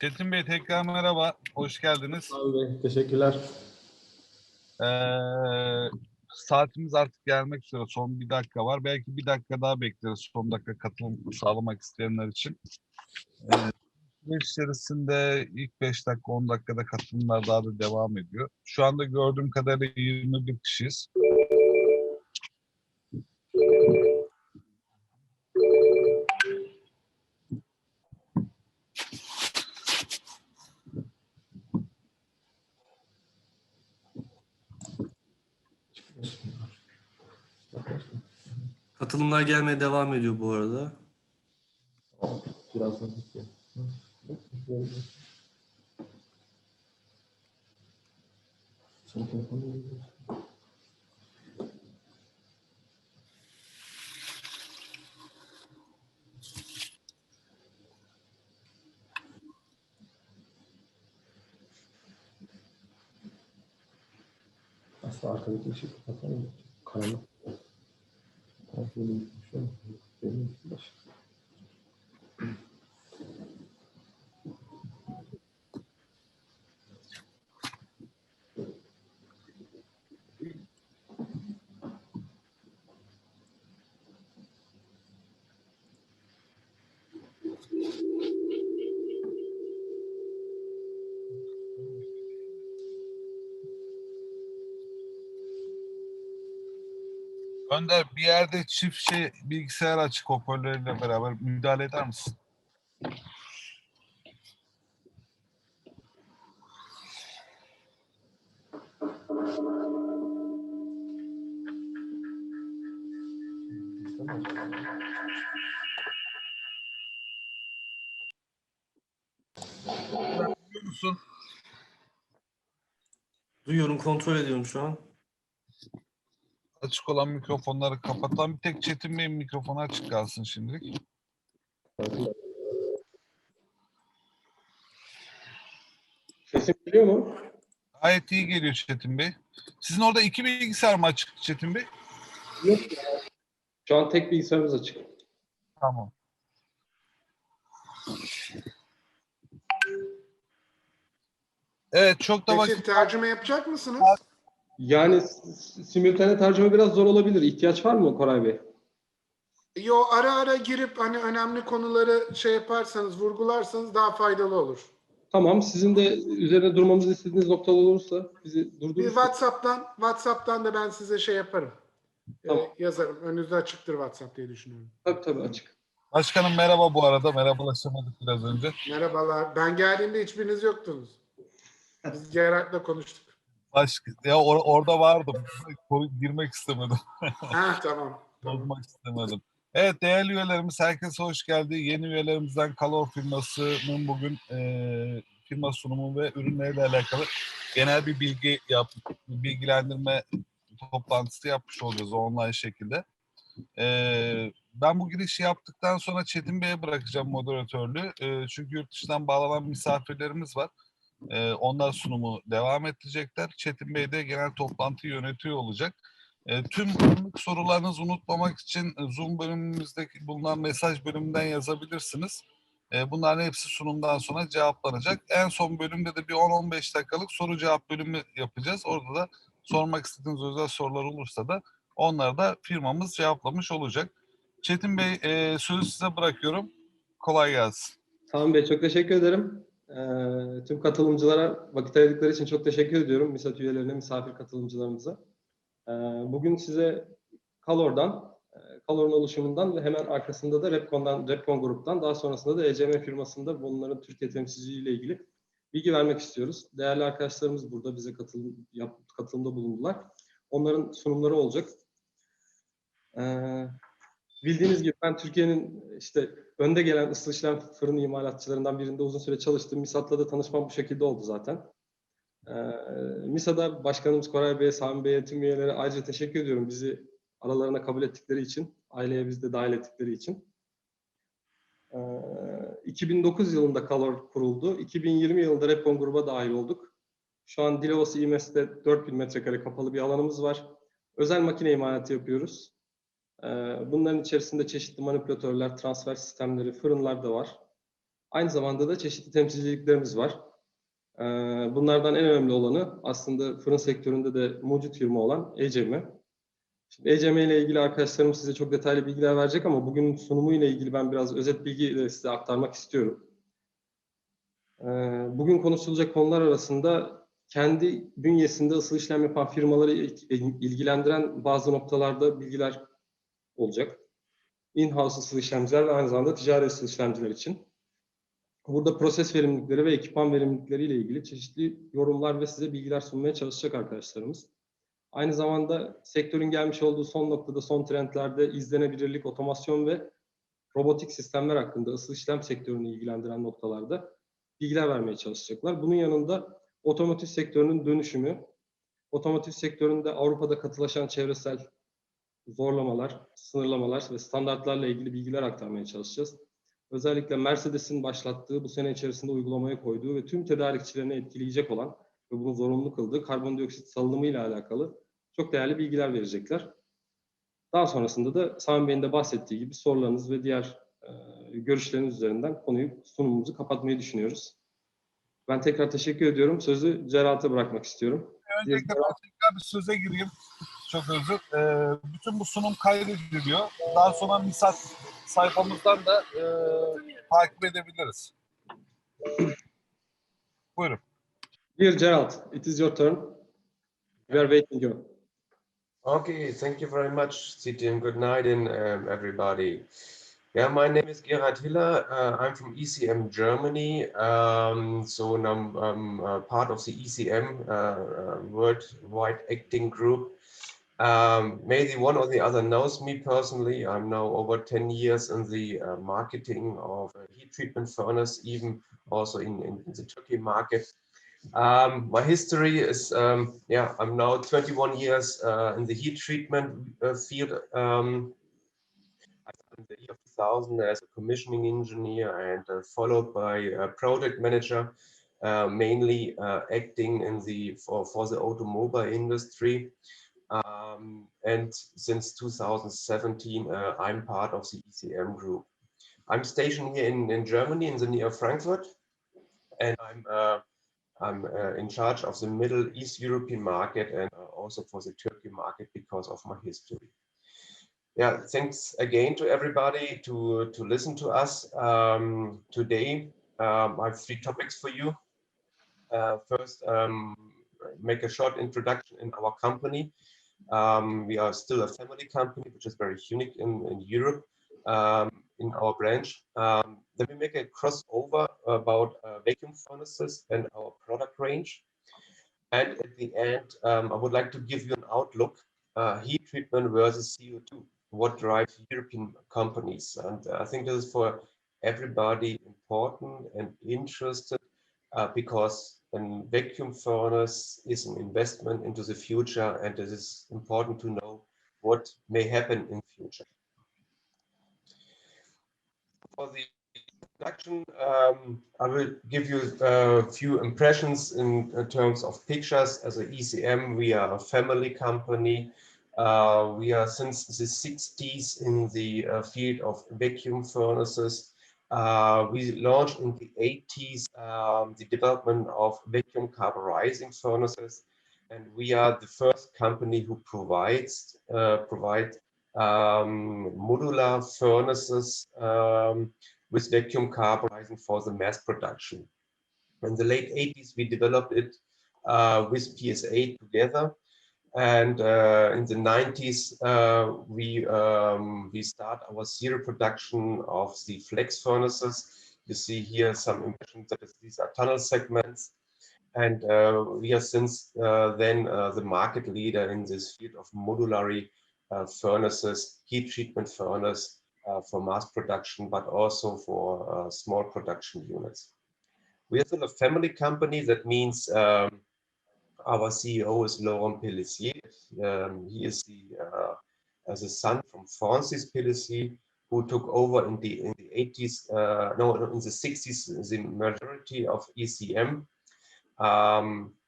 Çetin Bey tekrar merhaba, hoş geldiniz. Abi, teşekkürler. Saatimiz artık gelmek üzere, son bir dakika var. Belki bir dakika daha bekleriz son dakika katılım sağlamak isteyenler için. Süreç içerisinde ilk 5 dakika, 10 dakikada katılımlar daha da devam ediyor. Şu anda gördüğüm kadarıyla 21 kişiyiz. Katılımlar gelmeye devam ediyor bu arada. Birazdan bitiyor. Aslında arkadaki ışığı kapatalım. Karanlık. Önder, bir yerde çift bilgisayar açık hoparlörüyle beraber müdahale eder misin? Duyuyor musun? Duyuyorum, kontrol ediyorum şu an. Açık olan mikrofonları kapatan bir tek Çetin Bey'in mikrofonu açık kalsın şimdilik. Sesim geliyor mu? Gayet iyi geliyor Çetin Bey. Sizin orada 2 bilgisayar mı açık Çetin Bey? Yok. Şu an tek bilgisayarımız açık. Tamam. Evet, çok da Peki tercüme yapacak mısınız? Yani simültane tercüme biraz zor olabilir. İhtiyaç var mı Koray Bey? Yo, ara ara girip hani önemli konuları şey yaparsanız, vurgularsanız daha faydalı olur. Tamam. Sizin de üzerine durmamızı istediğiniz noktalar olursa bizi Bir durdurursunuz. WhatsApp'tan da ben size şey yaparım. Tamam. Yazarım. Önünüzde açıktır WhatsApp diye düşünüyorum. Tabii açık. Başkanım merhaba bu arada. Merhabalaşamadık biraz önce. Merhabalar. Ben geldiğimde hiçbiriniz yoktunuz. Biz Gerard'la konuştuk. Orada vardım. Girmek istemedim. Ha tamam. Bozmak istemedim. Evet değerli üyelerimiz, herkese hoş geldi. Yeni üyelerimizden CALORS firmasının bugün firma sunumu ve ürünleriyle alakalı genel bir bilgilendirme toplantısı yapmış olacağız online şekilde. Ben bu girişi yaptıktan sonra Çetin Bey'e bırakacağım moderatörlüğü. Çünkü yurt dışından bağlanan misafirlerimiz var. Onlar sunumu devam edecekler. Çetin Bey de genel toplantıyı yönetiyor olacak. Tüm anlık sorularınızı unutmamak için Zoom bölümümüzdeki bulunan mesaj bölümünden yazabilirsiniz. Bunların hepsi sunumdan sonra cevaplanacak. En son bölümde de bir 10-15 dakikalık soru cevap bölümü yapacağız. Orada da sormak istediğiniz özel sorular olursa da onları da firmamız cevaplamış olacak. Çetin Bey, sözü size bırakıyorum. Kolay gelsin. Tamam Bey, çok teşekkür ederim. Tüm katılımcılara vakit ayırdıkları için çok teşekkür ediyorum. MISAD üyelerine, misafir katılımcılarımıza. Bugün size CALOR'un oluşumundan ve hemen arkasında da Repcon gruptan, daha sonrasında da ECM firmasında bunların Türkiye temsilciliğiyle ilgili bilgi vermek istiyoruz. Değerli arkadaşlarımız burada bize katılımda bulundular. Onların sunumları olacak. Bildiğiniz gibi ben Türkiye'nin önde gelen ısıl işlem fırın imalatçılarından birinde uzun süre çalıştım. MISAD'la da tanışmam bu şekilde oldu zaten. MISAD'a Başkanımız Koray Bey'e, Sami Bey'e, tüm üyelere ayrıca teşekkür ediyorum. Bizi aralarına kabul ettikleri için, aileye bizi de dahil ettikleri için. 2009 yılında CALOR kuruldu. 2020 yılında Repcon gruba dahil olduk. Şu an Dilovası İMES'te 4000 metrekare kapalı bir alanımız var. Özel makine imalatı yapıyoruz. Bunların içerisinde çeşitli manipülatörler, transfer sistemleri, fırınlar da var. Aynı zamanda da çeşitli temsilciliklerimiz var. Bunlardan en önemli olanı aslında fırın sektöründe de mucit firma olan ECM. Şimdi ECM ile ilgili arkadaşlarım size çok detaylı bilgiler verecek ama bugün sunumu ile ilgili ben biraz özet bilgi de size aktarmak istiyorum. Bugün konuşulacak konular arasında kendi bünyesinde ısıl işlem yapan firmaları ilgilendiren bazı noktalarda bilgiler olacak. In-house ısıl işlemciler ve aynı zamanda ticari ısıl işlemciler için. Burada proses verimlilikleri ve ekipman verimlilikleri ile ilgili çeşitli yorumlar ve size bilgiler sunmaya çalışacak arkadaşlarımız. Aynı zamanda sektörün gelmiş olduğu son noktada, son trendlerde izlenebilirlik, otomasyon ve robotik sistemler hakkında ısıl işlem sektörünü ilgilendiren noktalarda bilgiler vermeye çalışacaklar. Bunun yanında otomotiv sektörünün dönüşümü, otomotiv sektöründe Avrupa'da katılaşan çevresel zorlamalar, sınırlamalar ve standartlarla ilgili bilgiler aktarmaya çalışacağız. Özellikle Mercedes'in başlattığı, bu sene içerisinde uygulamaya koyduğu ve tüm tedarikçilerini etkileyecek olan ve bunu zorunlu kıldığı karbondioksit salınımı ile alakalı çok değerli bilgiler verecekler. Daha sonrasında da Sami Bey'in de bahsettiği gibi sorularınız ve diğer görüşleriniz üzerinden konuyu, sunumumuzu kapatmayı düşünüyoruz. Ben tekrar teşekkür ediyorum. Sözü Cerat'a bırakmak istiyorum. Öncelikle ben tekrar bir söze gireyim. Çok özür. Bütün bu sunum kaydediliyor. Daha sonra MISAD sayfamızdan da takip edebiliriz. Buyurun. Dear Gerald, it is your turn. We are waiting you. Okay, thank you very much, Citi, and good night, everybody. Yeah, my name is Gerhard Hiller. I'm from ECM Germany. So I'm part of the ECM Worldwide Acting Group. Maybe one or the other knows me personally. I'm now over 10 years in the marketing of heat treatment furnace, even also in the Turkey market. My history is, I'm now 21 years in the heat treatment field. I started in the year 2000 as a commissioning engineer and followed by a project manager, mainly acting in for the automobile industry. And since 2017, I'm part of the ECM group. I'm stationed here in Germany, in the near Frankfurt, and I'm in charge of the Middle East European market and also for the Turkey market because of my history. Yeah, thanks again to everybody to listen to us today. I have 3 topics for you. First, make a short introduction in our company. We are still a family company, which is very unique in Europe. In our branch. Then we make a crossover about vacuum furnaces and our product range. And at the end, I would like to give you an outlook, heat treatment versus CO2, what drives European companies. And I think this is for everybody important and interested because a vacuum furnace is an investment into the future, and it is important to know what may happen in future. For the introduction, I will give you a few impressions in terms of pictures. As an ECM, we are a family company. We are since the 60s in the field of vacuum furnaces. We launched in the 80s the development of vacuum carburizing furnaces, and we are the first company who provides modular furnaces with vacuum carburizing for the mass production. In the late 80s, we developed it with PSA together. And in the 90s, we start our serial production of the flex furnaces. You see here some impressions that these are tunnel segments. And we are since then the market leader in this field of modulary furnaces, heat treatment furnace for mass production, but also for small production units. We are still a family company. That means our CEO is Laurent Pellissier. He is the son from Francis Pellissier, who took over in the 80s, in the 60s, the majority of ECM.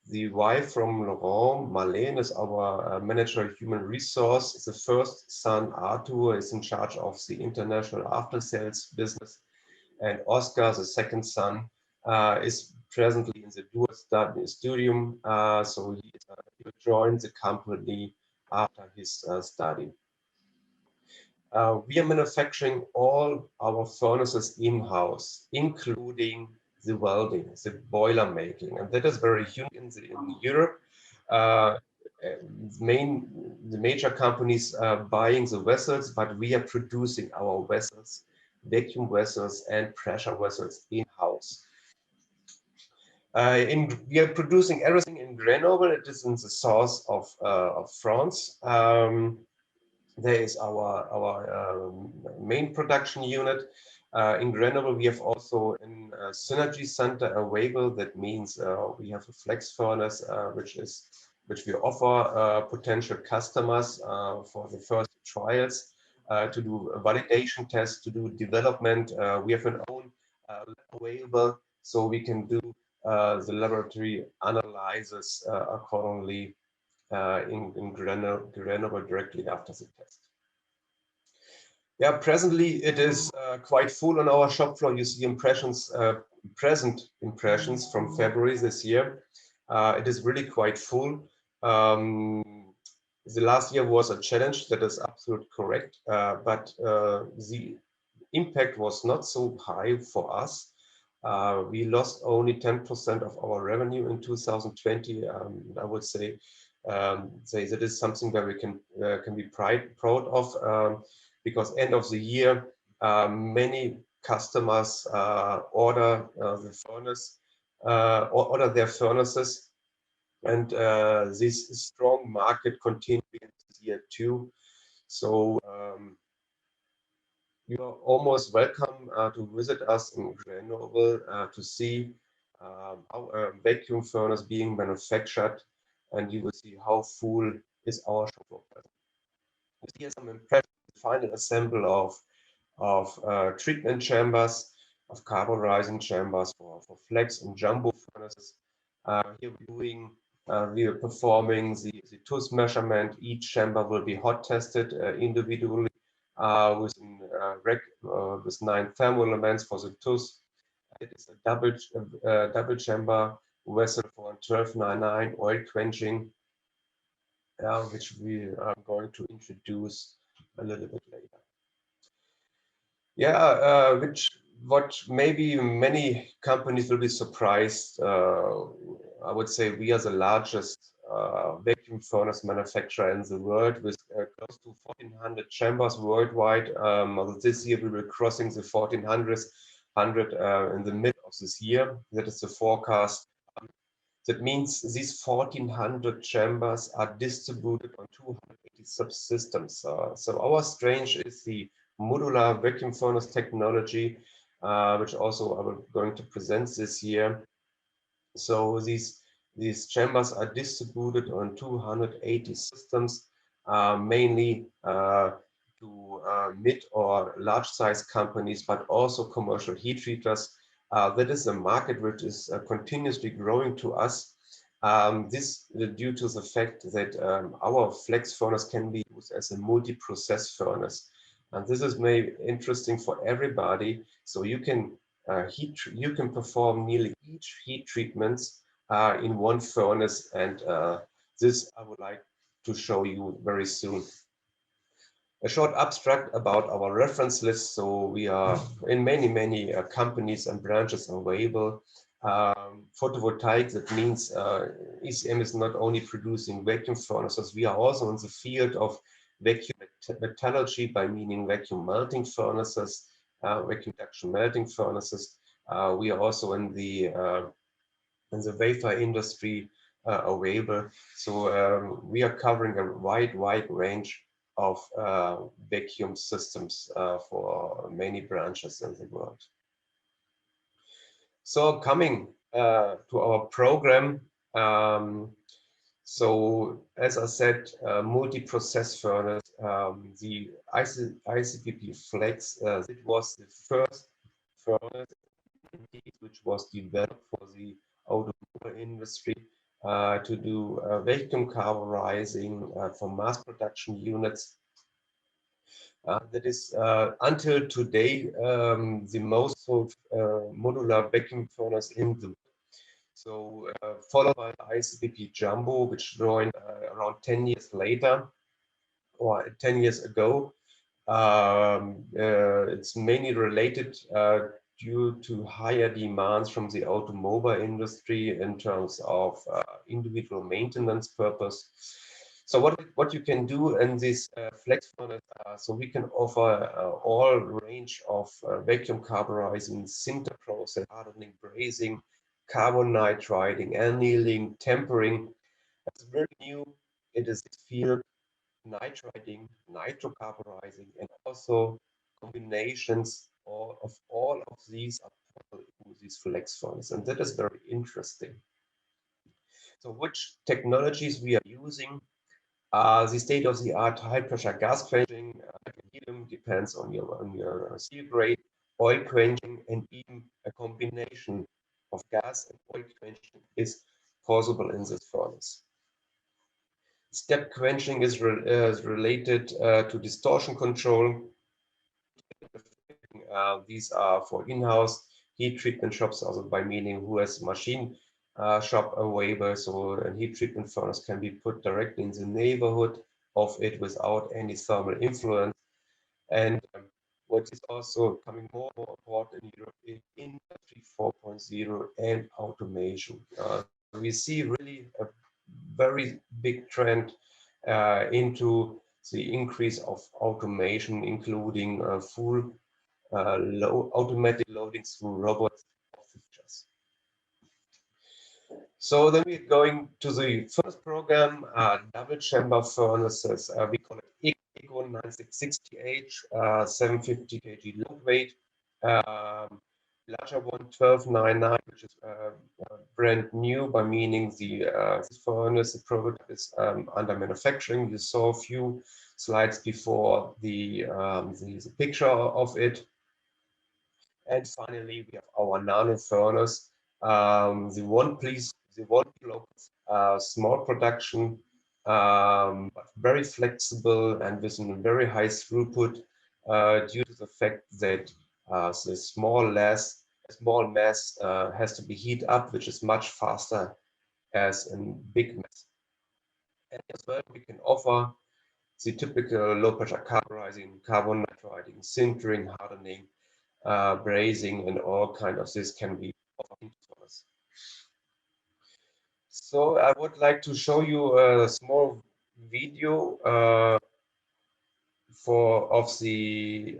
The wife from Laurent, Marlene, is our manager of human resource. The first son, Arthur, is in charge of the international after-sales business. And Oscar, the second son, is presently in the dual studium, so he will join the company after his study. We are manufacturing all our furnaces in-house, including the welding, the boiler making, and that is very unique in Europe. The major companies are buying the vessels, but we are producing our vessels, vacuum vessels and pressure vessels in-house. We are producing everything in Grenoble. It is in the south of France. There is our main production unit. In Grenoble, we have also a synergy center available. That means we have a flex furnace, which we offer potential customers for the first trials, to do validation tests, to do development. We have an own lab available, so we can do the laboratory analysis accordingly in Grenoble directly after the test. Yeah, presently it is quite full on our shop floor. You see impressions, present impressions from February this year. It is really quite full. The last year was a challenge, that is absolutely correct, but the impact was not so high for us. We lost only 10% of our revenue in 2020. I would say that is something that we can be proud of, because end of the year, many customers order their furnaces, and this strong market continued in this year too. So you are almost welcome to visit us in Grenoble to see our vacuum furnace being manufactured, and you will see how full is our shop floor. Here some impressions, final assembly of treatment chambers, of carburizing chambers for flex and jumbo furnaces. Here we are performing the tooth measurement. Each chamber will be hot tested individually with 9 thermal elements for the tooth. It is a double chamber vessel for 1299 oil quenching, which we are going to introduce a little bit later. Yeah, what maybe many companies will be surprised. I would say we are the largest vacuum furnace manufacturer in the world, with close to 1,400 chambers worldwide. This year we will be crossing the 1,400 in the middle of this year. That is the forecast. That means these 1,400 chambers are distributed on 280 subsystems. So our strength is the modular vacuum furnace technology, which also I'm going to present this year. So these chambers are distributed on 280 systems, mainly to mid or large size companies, but also commercial heat treaters. That is a market which is continuously growing to us. This is due to the fact that our flex furnace can be used as a multi-process furnace. And this is maybe interesting for everybody. So you can perform nearly each heat treatments in one furnace, and this I would like to show you very soon. A short abstract about our reference list. So we are in many companies and branches available. Photovoltaic, that means ECM is not only producing vacuum furnaces, we are also in the field of vacuum metallurgy, by meaning vacuum melting furnaces, vacuum induction melting furnaces. We are also in the wafer industry available. So we are covering a wide range of vacuum systems for many branches in the world. So coming to our program, so as I said, multi-process furnace, the ICPP Flex, it was the first furnace which was developed for the automobile industry to do vacuum carburizing for mass production units. That is until today the most sold modular vacuum furnace in the world. So followed by the ICBP Jumbo, which joined around 10 years later or 10 years ago. It's mainly related due to higher demands from the automobile industry in terms of individual maintenance purpose. So what you can do in this flex furnace, so we can offer all range of vacuum carburizing, sinter process, hardening, brazing, carbon nitriding, annealing, tempering. It's very new. It is field nitriding, nitrocarburizing, and also combinations of all of these are possible in these flex furnaces, and that is very interesting. So which technologies we are using? The state-of-the-art high-pressure gas quenching, helium depends on your steel grade, oil quenching, and even a combination of gas and oil quenching is possible in this furnace. Step quenching is related to distortion control. These are for in-house heat treatment shops, also by meaning who has machine shop available. So a heat treatment furnace can be put directly in the neighborhood of it without any thermal influence. And what is also coming more important in Europe is Industry 4.0 and automation. We see really a very big trend into the increase of automation, including full automatic loading through robots features. So then we're going to the first program, double chamber furnaces. We call it ECO 9660H, 750 kg load weight. Larger one, 1299, which is brand new, by meaning this furnace, the product is under manufacturing. You saw a few slides before the picture of it. And finally, we have our Nano Furnace, the one block, small production, but very flexible and with a very high throughput due to the fact that the small mass has to be heated up, which is much faster as a big mass. And as well, we can offer the typical low pressure carburizing, carbon nitriding, sintering, hardening, brazing, and all kind of this can be offered into furnace. So I would like to show you a small video of the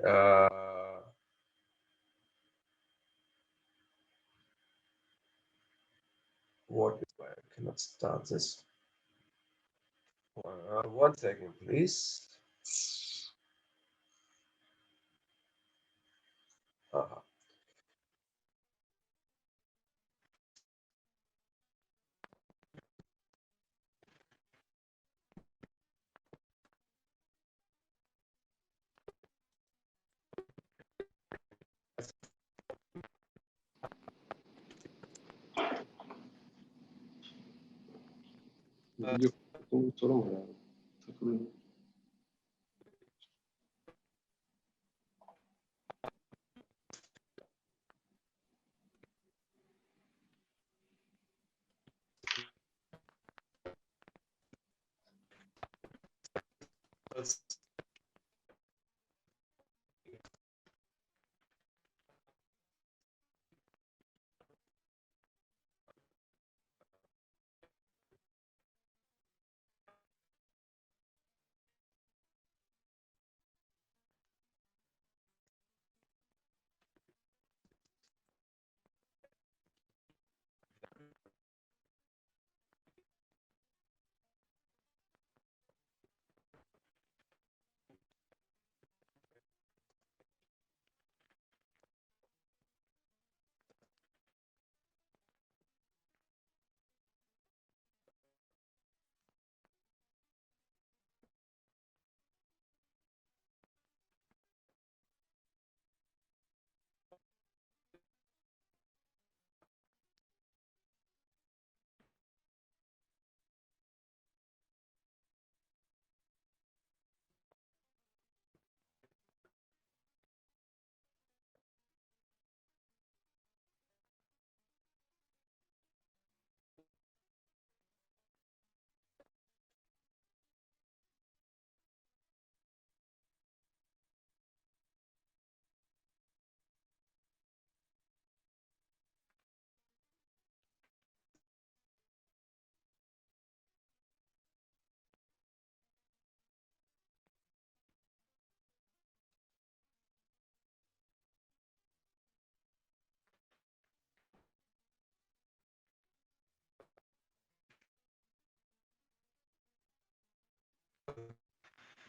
what is why I cannot start this. One second, please. Video sorun var yani. Takılıyor.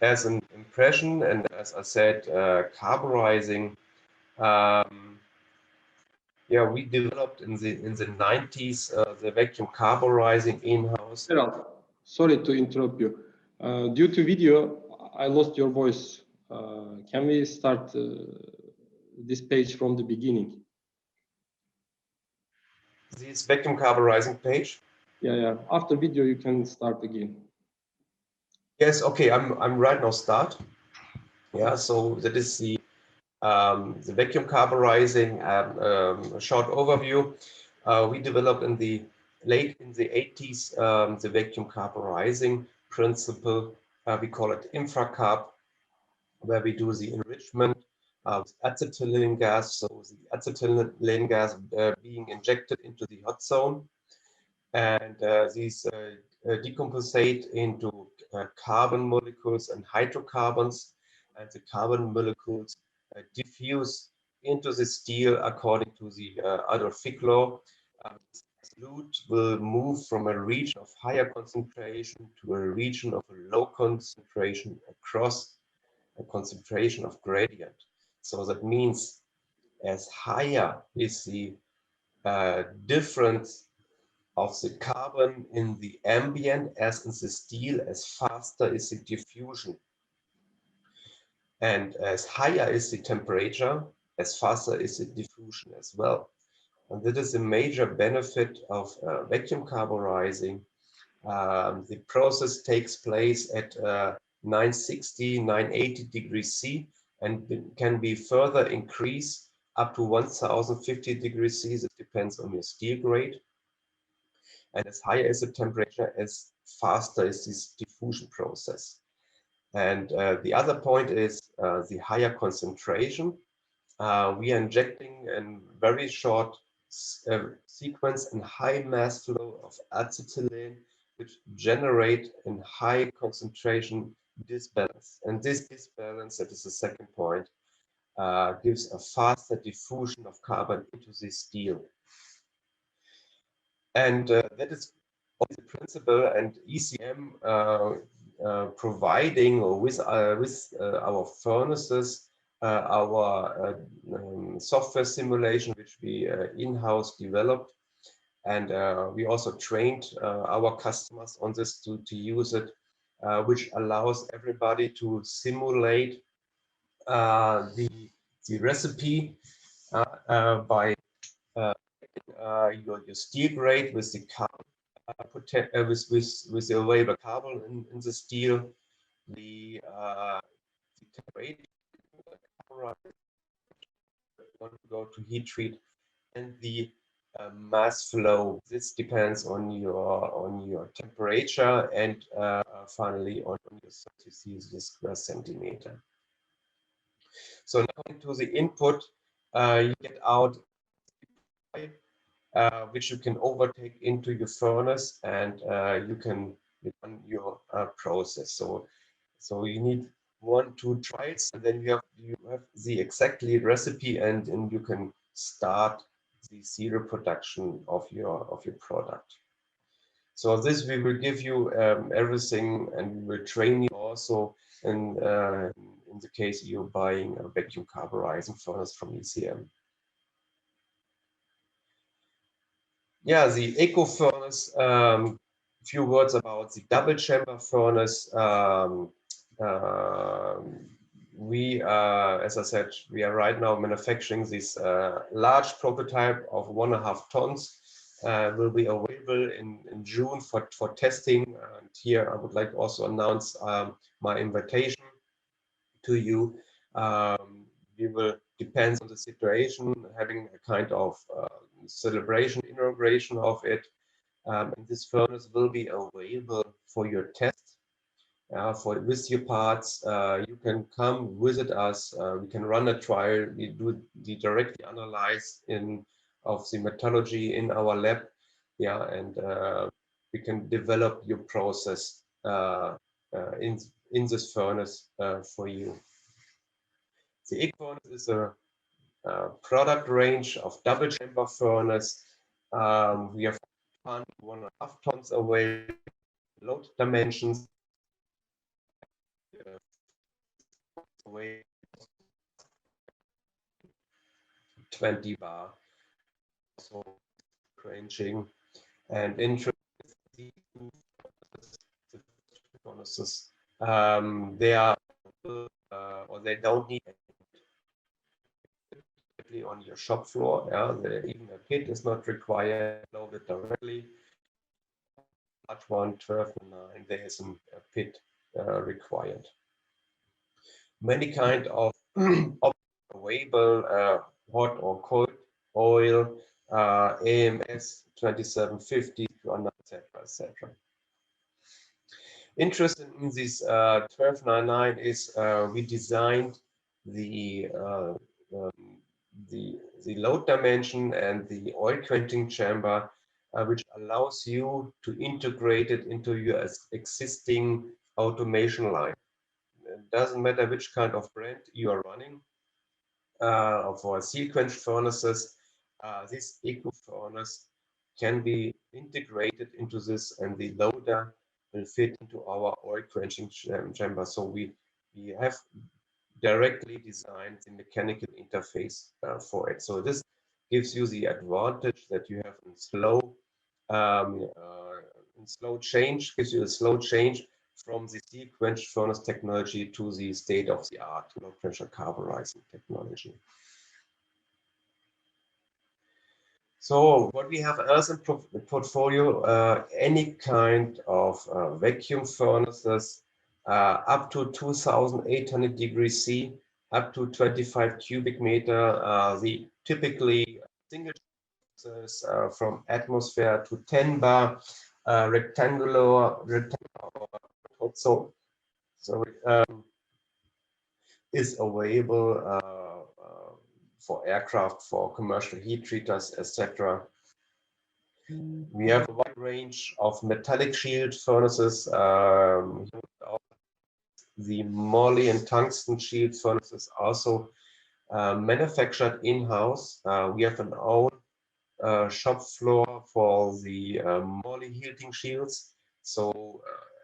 as an impression, and as I said, carburizing. Yeah, we developed in the 90s the vacuum carburizing in-house. Gerald, sorry to interrupt you. Due to video, I lost your voice. Can we start this page from the beginning? This vacuum carburizing page. Yeah. After video, you can start again. Yes. Okay. I'm right now. Start. Yeah. So that is the vacuum carburizing. A short overview. We developed in the 80s the vacuum carburizing principle. We call it infracarb, where we do the enrichment of acetylene gas. So the acetylene gas being injected into the hot zone, and these decompose into carbon molecules and hydrocarbons, and the carbon molecules diffuse into the steel according to the Adolphic law. Solute will move from a region of higher concentration to a region of a low concentration across a concentration of gradient. So that means as higher is the difference of the carbon in the ambient as in the steel, as faster is the diffusion. And as higher is the temperature, as faster is the diffusion as well. And that is a major benefit of vacuum carburizing. The process takes place at 960, 980 degrees C, and can be further increased up to 1050 degrees C. It depends on your steel grade. And as higher is the temperature, as faster is this diffusion process. And the other point is the higher concentration. We are injecting in very short sequence and high mass flow of acetylene, which generate in high concentration disbalance. And this disbalance, that is the second point, gives a faster diffusion of carbon into the steel. And that is the principle, and ECM providing with our furnaces, our software simulation, which we in-house developed, and we also trained our customers on this to use it, which allows everybody to simulate the recipe by your steel grade with the carbon, with the available carbon in the steel, the temperature, want to go to heat treat, and the mass flow. This depends on your temperature and finally on your 30 Celsius per centimeter. So now into the input, you get out which you can overtake into your furnace, and you can run your process. So you need 1-2 trials, and then you have the exactly recipe, and you can start the serial production of your product. So this we will give you everything, and we will train you also in the case you're buying a vacuum carburizing furnace from ECM. Yeah, the eco furnace. Few words about the double chamber furnace. We, as I said, we are right now manufacturing this large prototype of 1.5 tons. Will be available in June for testing. And here I would like to also announce my invitation to you. We will, depends on the situation, having a kind of celebration, inauguration of it. And this furnace will be available for your test. With your parts, you can come visit us. We can run a trial. We do the directly analyze of the metallurgy in our lab. Yeah, and we can develop your process in this furnace for you. The eco furnace is a product range of double chamber furnace. We have 1.5 tons away, load dimensions. away 20 bar, so ranging and interesting furnaces. They are or they don't need on your shop floor. Yeah, even a pit is not required. Loaded directly. Large one, 12.9. There is a pit required. Many kind of available hot or cold oil, AMS 2750, etc., etc. Interesting in this 1299 is we designed the load dimension and the oil quenching chamber, which allows you to integrate it into your existing automation line. It doesn't matter which kind of brand you are running. For seal quench furnaces, this eco furnace can be integrated into this, and the loader will fit into our oil quenching chamber. So we have directly designed the mechanical interface for it. So this gives you the advantage that you have slow change, gives you a slow change from the seal quench furnace technology to the state-of-the-art low pressure carburizing technology. So what we have else in the portfolio, any kind of vacuum furnaces up to 2800 degrees C, up to 25 cubic meter, the typically single from atmosphere to 10 bar, rectangular also. So is available for aircraft, for commercial heat treaters, etc. We have a wide range of metallic shield furnaces. The moly and tungsten shield furnaces also manufactured in-house. We have an own shop floor for the moly heating shields. So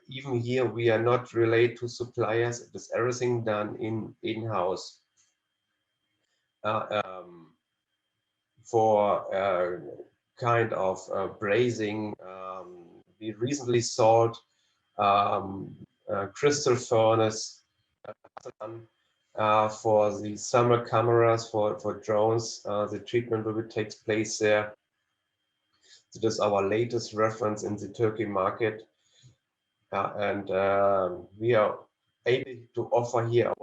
even here we are not related to suppliers. It is everything done in-house. For kind of brazing, we recently sold crystal furnace for the summer cameras for drones. The treatment will take place there. It is our latest reference in the Turkey market, and we are able to offer here a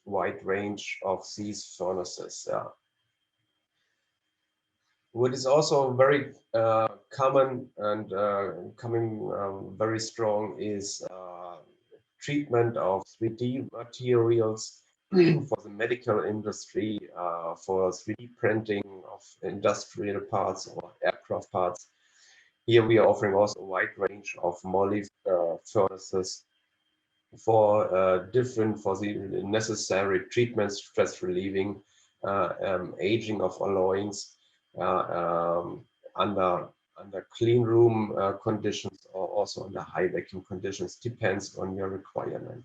wide range of these furnaces. What is also very common and coming very strong is treatment of 3D materials for the medical industry, for 3D printing of industrial parts or aircraft parts. Here we are offering also a wide range of moly furnaces for for the necessary treatments, stress relieving, aging of alloys, under clean room conditions, or also under high vacuum conditions, depends on your requirement.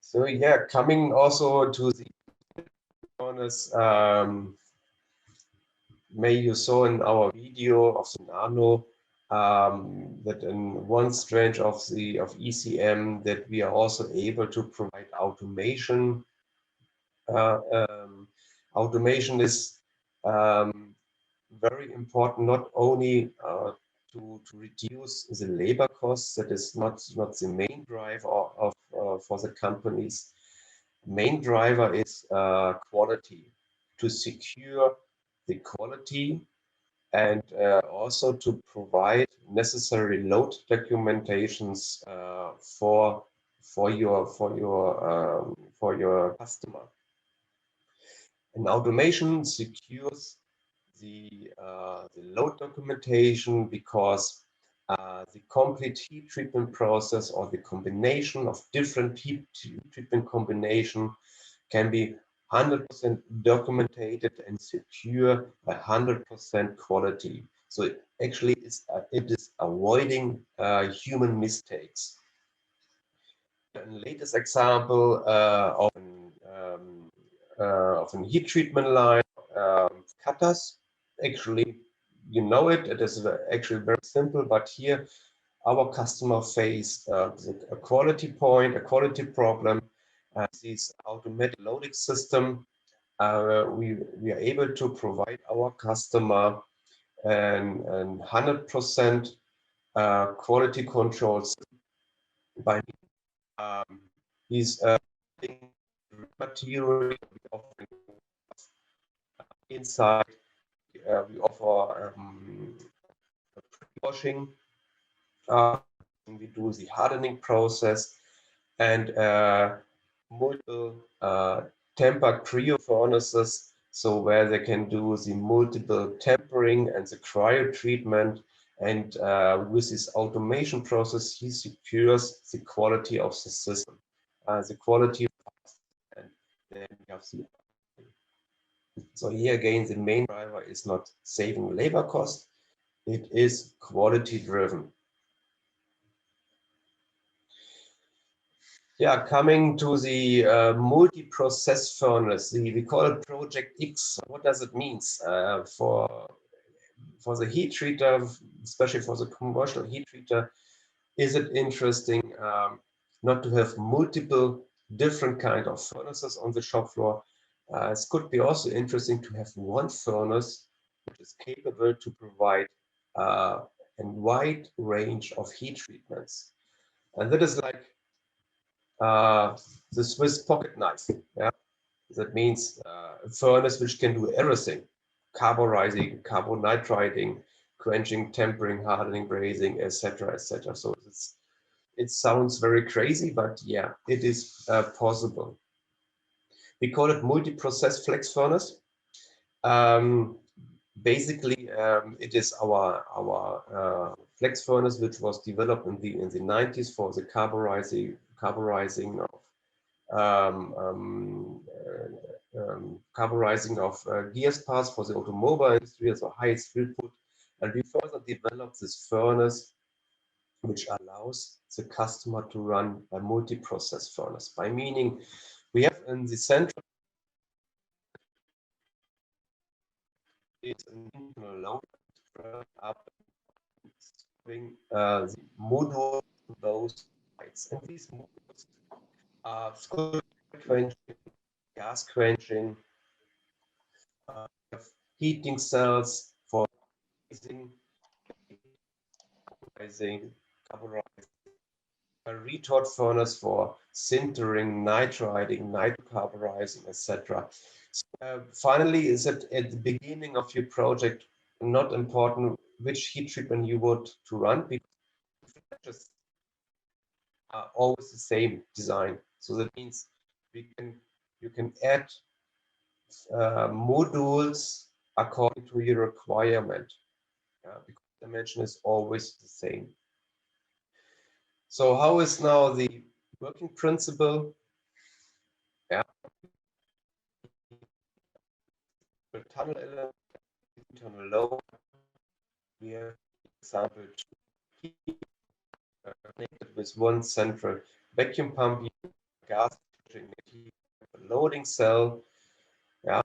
So yeah, coming also to the furnace, maybe you saw in our video of the Nano that in one strange of ECM that we are also able to provide automation. Automation is very important, not only to reduce the labor costs. That is not the main driver of for the companies. Main driver is quality, to secure the quality, and also to provide necessary load documentations for your customer. And automation secures the load documentation because the complete heat treatment process, or the combination of different heat treatment combination, can be 100% documented and secure 100% quality. So actually it is avoiding human mistakes. The latest example of an heat treatment line, cutters. Actually, you know it. It is actually very simple, but here our customer faced a quality point, a quality problem. This automatic loading system, we are able to provide our customer an 100% quality controls by these material inside. We offer pre-washing. We do the hardening process and multiple tempered cryo furnaces, so where they can do the multiple tempering and the cryo treatment. And with this automation process, he secures the quality of the system, the quality of and then we have the. So here again, the main driver is not saving labor cost, it is quality driven. Yeah, coming to the multi-process furnace, we call it Project X. What does it mean? For the heat treater, especially for the commercial heat treater, is it interesting not to have multiple different kind of furnaces on the shop floor? It could be also interesting to have one furnace which is capable to provide a wide range of heat treatments. And that is like the Swiss pocket knife. Yeah? That means a furnace which can do everything: carburizing, carbonitriding, quenching, tempering, hardening, brazing, etc., etc. So it sounds very crazy, but yeah, it is possible. We call it multi-process flex furnace. Basically, it is our flex furnace, which was developed in the 90s for the carburizing of gears parts for the automobile industry, so highest throughput. And we further developed this furnace, which allows the customer to run a multi-process furnace. By meaning, we have in the center is an internal load up the module to those sites. And these modules are quenching, gas quenching, heating cells for carburizing, a retort furnace for sintering, nitriding, nitrocarburizing, etc. So, finally, is that at the beginning of your project not important which heat treatment you want to run, because are always the same design. So that means you can add modules according to your requirement, because the dimension is always the same. So how is now the working principle? Yeah. The tunnel element, internal load. We have example connected with one central vacuum pump, gas loading cell. Yeah.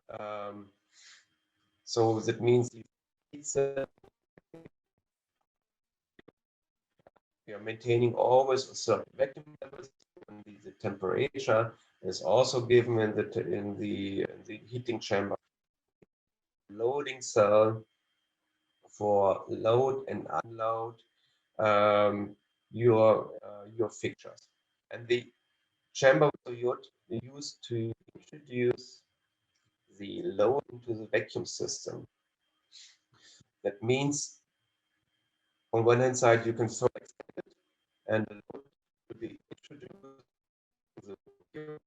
So that means we are maintaining always a certain vacuum levels, and the temperature is also given in the heating chamber. Loading cell for load and unload your fixtures, and the chamber you use to introduce the load into the vacuum system. That means on one hand side you can further extend it, and the load will be introduced to the vacuum.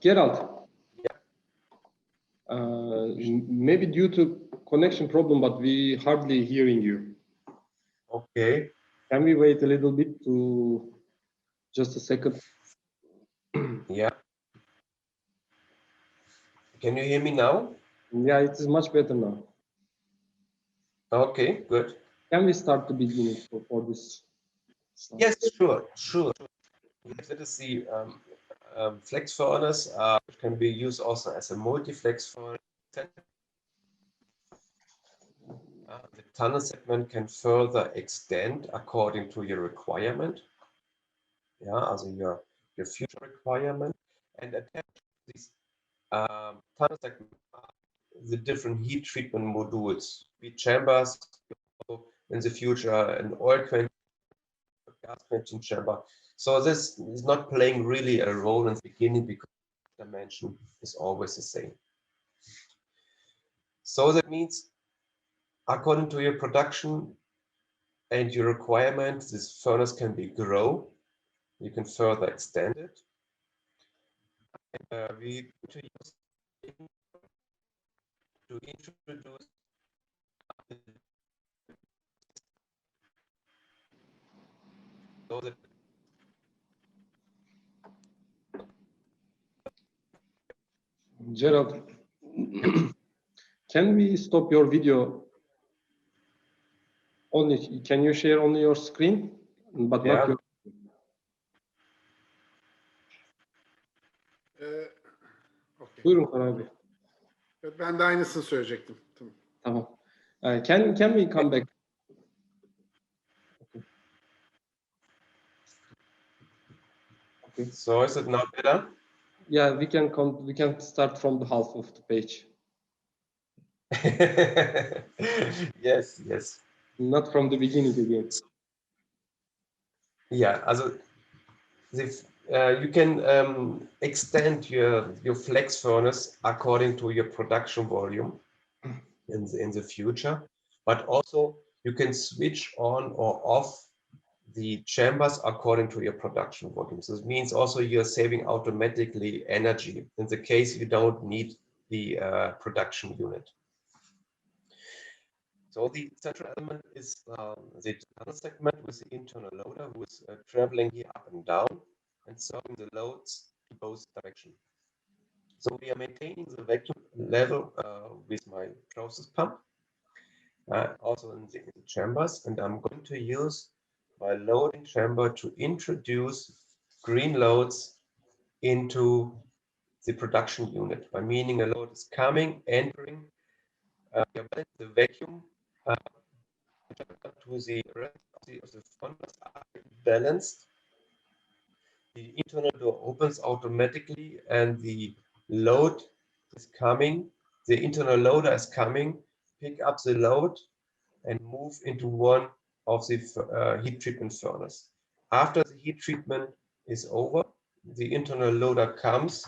Gerald. Yeah. Maybe due to connection problem, but we hardly hearing you. Okay. Can we wait a little bit to just a second? Yeah. Can you hear me now? Yeah, it is much better now. Okay, good. Can we start the beginning for this? Yes, sure. Yes, that is the flex furnace, which can be used also as a multi-flex furnace. The tunnel segment can further extend according to your requirement. Yeah, also your future requirement, and attach these tunnel segment the different heat treatment modules, be chambers in the future, an oil quenching, gas quenching chamber. So this is not playing really a role in the beginning because the dimension is always the same. So that means according to your production and your requirements, this furnace can be grow. You can further extend it. We introduce so that Gerald, can we stop your video? Only can you share only your screen, but not your. Okay. Buyurun Koray Bey. Ben de aynısını söyleyecektim. Tamam. Can we come back? Okay. So is it not better? Yeah, we can start from the half of the page. Yes. Not from the beginning again. Yeah, also you can extend your flex furnace according to your production volume in the future, but also you can switch on or off the chambers according to your production volume. So this means also you're saving automatically energy in the case you don't need the production unit. So the central element is the tunnel segment with the internal loader who is traveling here up and down and serving the loads to both directions. So we are maintaining the vacuum level with my process pump, also in the chambers, and I'm going to use my loading chamber to introduce green loads into the production unit, by meaning a load is coming, entering, the vacuum to the rest of the furnace are balanced. The internal door opens automatically and the load is coming. The internal loader is coming, pick up the load and move into one of the heat treatment furnace. After the heat treatment is over, the internal loader comes,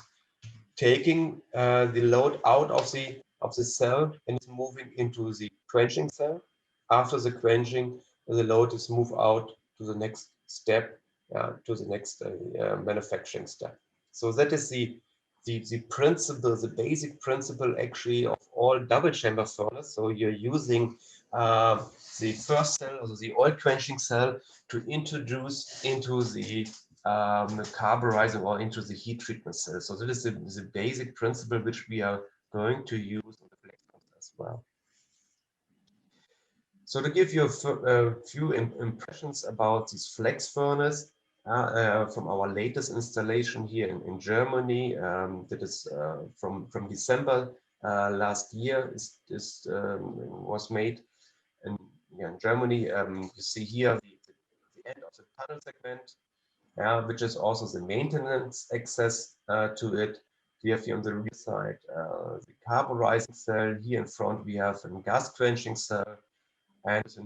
taking the load out of the cell and is moving into the quenching cell. After the quenching, the load is moved out to the next step, to the next manufacturing step. So that is the principle, the basic principle actually of all double chamber furnace. So you're using the first cell, also the oil quenching cell, to introduce into the carburizing or into the heat treatment cell. So that is the basic principle which we are going to use on the flex furnace as well. So to give you a few impressions about this flex furnace from our latest installation here in Germany, that is from December last year, was made in Germany. You see here the end of the tunnel segment, which is also the maintenance access to it. We have here on the rear side the carburizing cell. Here in front we have a gas quenching cell and a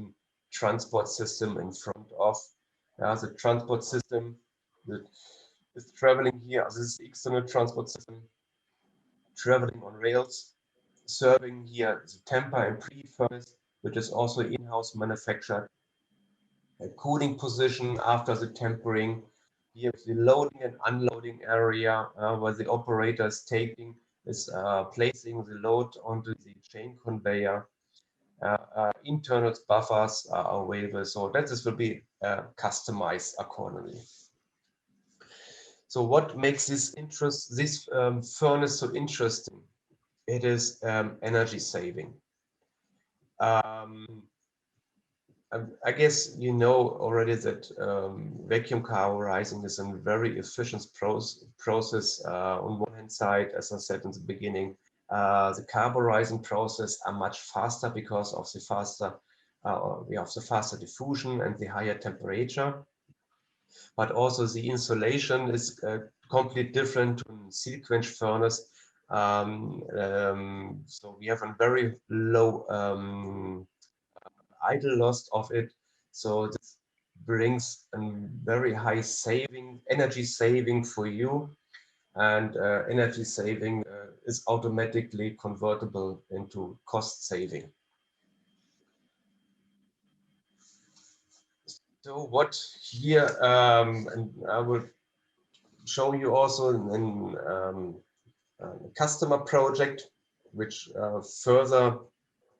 transport system in front of the transport system that is traveling here. This is the external transport system traveling on rails, serving here the temper and pre-furnace, which is also in-house manufactured. A cooling position after the tempering. Here is the loading and unloading area where the operator is placing the load onto the chain conveyor. Internal buffers are available, so that will be customized accordingly. So what makes this furnace so interesting it is energy saving. I guess you know already that vacuum carburizing is a very efficient process. On one hand side, as I said in the beginning, the carburizing process are much faster because of the faster diffusion and the higher temperature. But also the insulation is completely different to a seal quench furnace. So we have a very low idle loss of it. So this brings a very high energy saving for you. And energy saving is automatically convertible into cost saving. So what here, and I will show you also a customer project, which further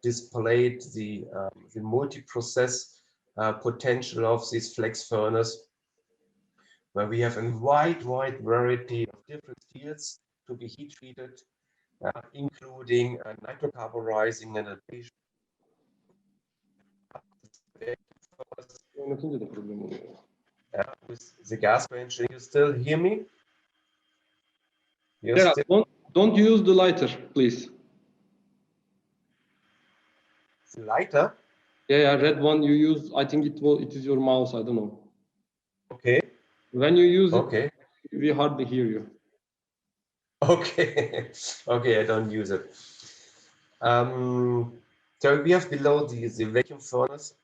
displayed the multi-process potential of this flex furnace, where we have a wide variety of different steels to be heat treated, including nitrocarburizing and adhesion. Oynatınca da problem oluyor. With the gas quenching, you still hear me? Gerard, don't use the lighter, please. The lighter? Yeah, red one you use. I think it is your mouse. I don't know. Okay. When you use Okay. it, we hardly hear you. Okay. Okay, I don't use it. So we have below the vacuum furnace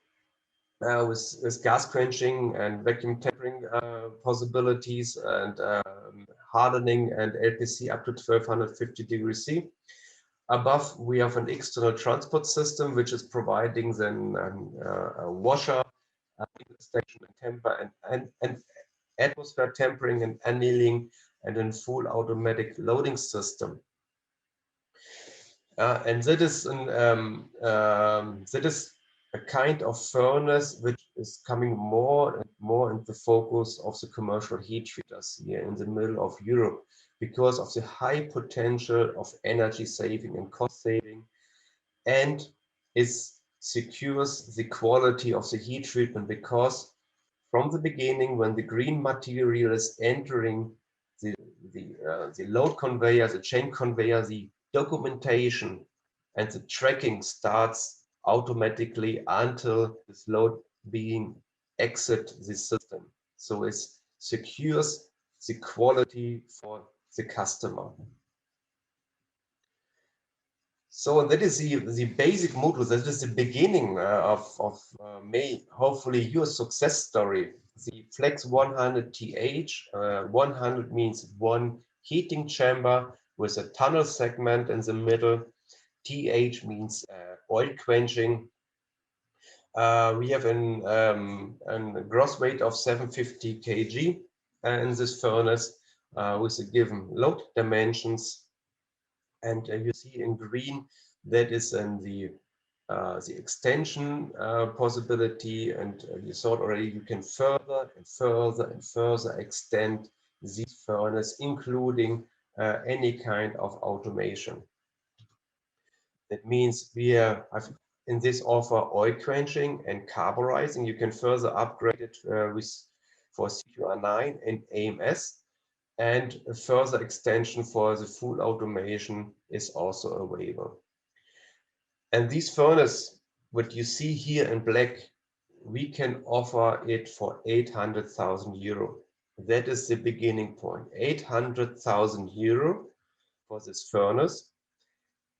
with gas quenching and vacuum tempering possibilities and hardening and LPC up to 1250 degrees C. Above, we have an external transport system, which is providing then a washer, station and temper and atmosphere tempering and annealing and a full automatic loading system. And that is a kind of furnace which is coming more and more into focus of the commercial heat treaters here in the middle of Europe, because of the high potential of energy saving and cost saving, and it secures the quality of the heat treatment, because from the beginning, when the green material is entering the load conveyor, the chain conveyor, the documentation and the tracking starts automatically until this load being exit the system. So it secures the quality for the customer. So that is the basic module. That is the beginning of hopefully your success story. The Flex 100TH, 100 means one heating chamber with a tunnel segment in the middle. TH means oil quenching. We have a gross weight of 750 kg in this furnace with the given load dimensions. And you see in green, that is in the extension possibility, and you saw it already, you can further and further and further extend this furnace, including any kind of automation. That means we have in this offer oil quenching and carburizing. You can further upgrade it for CQR9 and AMS. And a further extension for the full automation is also available. And this furnace, what you see here in black, we can offer it for 800,000 euro. That is the beginning point. 800,000 euro for this furnace.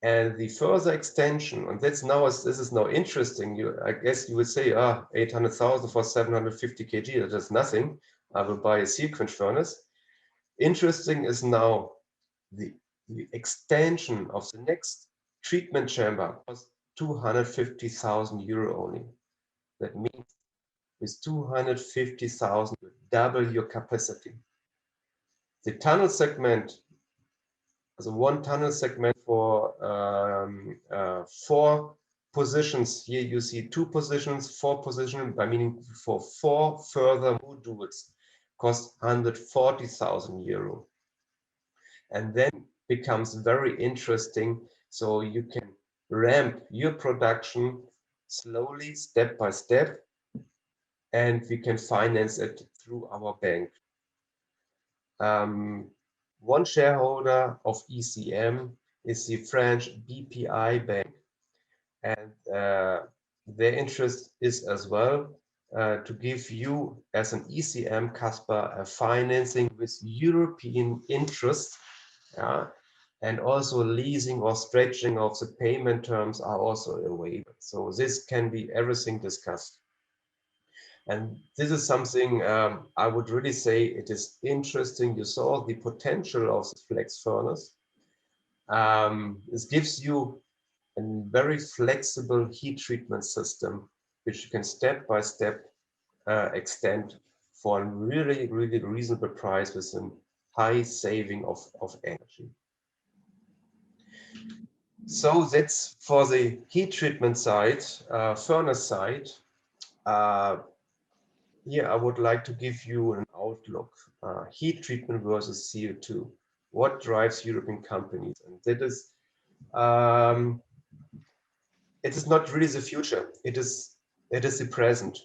And the further extension, and this is now interesting. I guess you would say, 800,000 for 750 kg, that is nothing. I will buy a seal quench furnace. Interesting is now the extension of the next treatment chamber was 250,000 euro only. That means with 250,000, you double your capacity. The tunnel segment, so one tunnel segment for 4 positions. Here you see 2 positions, 4 positions, by meaning for 4 further modules, cost 140,000 euro. And then becomes very interesting So you can ramp your production slowly, step by step, and we can finance it through our bank. One shareholder of ECM is the French BPI bank, and their interest is as well to give you as an ECM customer a financing with European interest, and also leasing or stretching of the payment terms are also available. So this can be everything discussed. And this is something I would really say it is interesting. You saw the potential of the flex furnace. This gives you a very flexible heat treatment system, which you can step by step extend for a really, really reasonable price with a high saving of energy. So that's for the heat treatment side, furnace side. Here I would like to give you an outlook, heat treatment versus CO2. What drives European companies? And that is, it is not really the future. It is the present.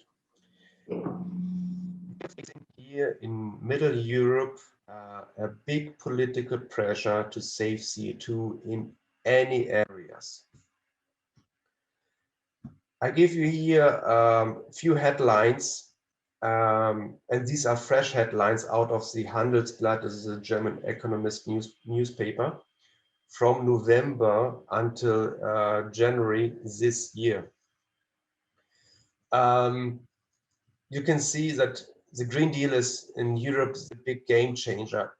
Here in Middle Europe, a big political pressure to save CO2 in any areas. I give you here a few headlines, and these are fresh headlines out of the Handelsblatt. This is a German economist newspaper from November until January this year. You can see that the Green Deal is in Europe the big game changer.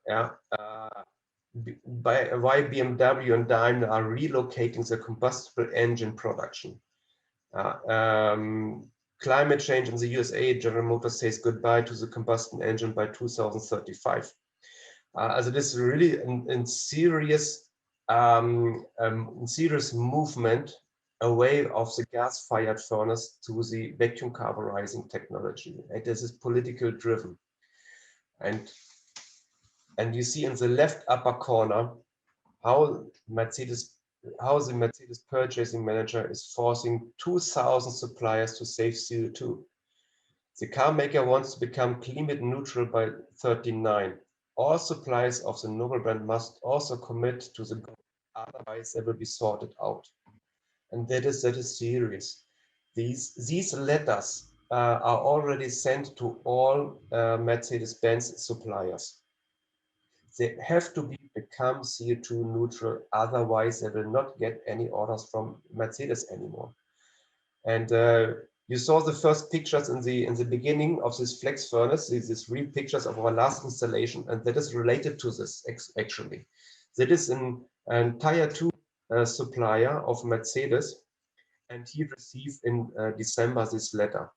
Why BMW and Daimler are relocating the combustible engine production. Climate change in the USA, General Motors says goodbye to the combustion engine by 2035. Also this is really a serious movement away of the gas-fired furnace to the vacuum carburizing technology. And this is politically driven. And you see in the left upper corner how the Mercedes purchasing manager is forcing 2,000 suppliers to save CO2. The car maker wants to become climate neutral by 2039. All suppliers of the Nobel brand must also commit to the goal, otherwise they will be sorted out. And that is serious. These letters are already sent to all Mercedes-Benz suppliers. They have to become CO2 neutral, otherwise they will not get any orders from Mercedes anymore. And you saw the first pictures in the beginning of this flex furnace, these real pictures of our last installation, and that is related to this actually. That is an Tier 2 supplier of Mercedes, and he received in December this letter.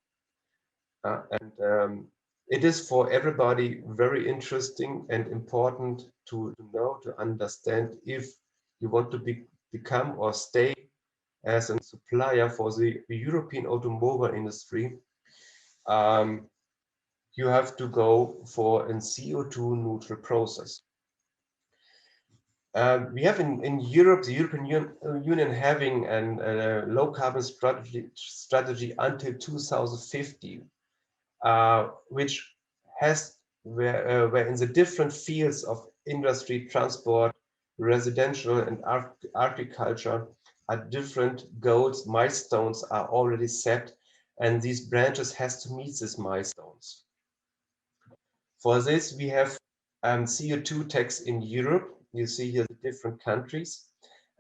It is for everybody very interesting and important to know, to understand if you want to become or stay as a supplier for the European automobile industry. You have to go for a CO2 neutral process. We have in Europe, the European Union having a low carbon strategy until 2050. Which has where in the different fields of industry, transport, residential, and agriculture are different goals, milestones are already set, and these branches has to meet these milestones. For this, we have CO2 tax in Europe. You see here the different countries.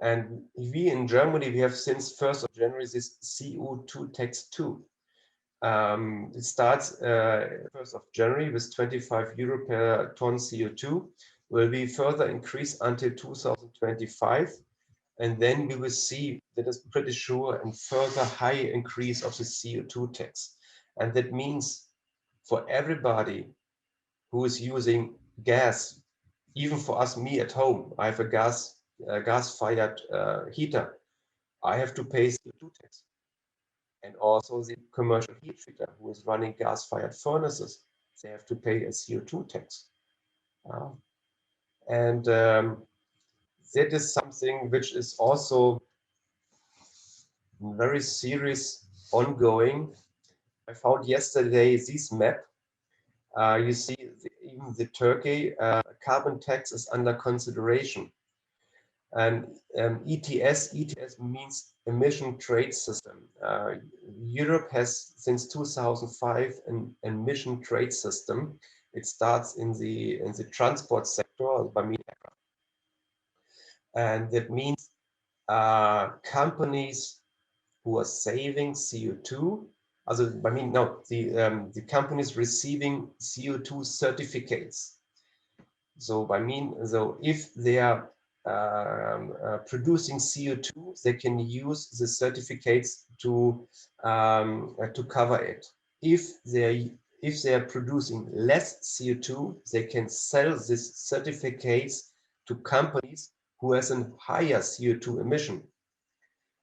And we in Germany, we have since 1st of January this CO2 tax 2. It starts 1st of January with 25 euro per ton CO2, will be further increased until 2025. And then we will see, that is pretty sure, a further high increase of the CO2 tax. And that means for everybody who is using gas, even for us, me at home, I have a gas-fired heater, I have to pay CO2 tax. And also the commercial heat treater who is running gas-fired furnaces, they have to pay a CO2 tax. And that is something which is also very serious, ongoing. I found yesterday this map. You see, even the Turkey carbon tax is under consideration. And ETS means emission trade system. Europe has since 2005 an emission trade system. It starts in the transport sector, and that means companies who are saving CO2. The companies receiving CO2 certificates. So if they are producing CO2, they can use the certificates to cover it. If they are producing less CO2, they can sell these certificates to companies who has a higher CO2 emission.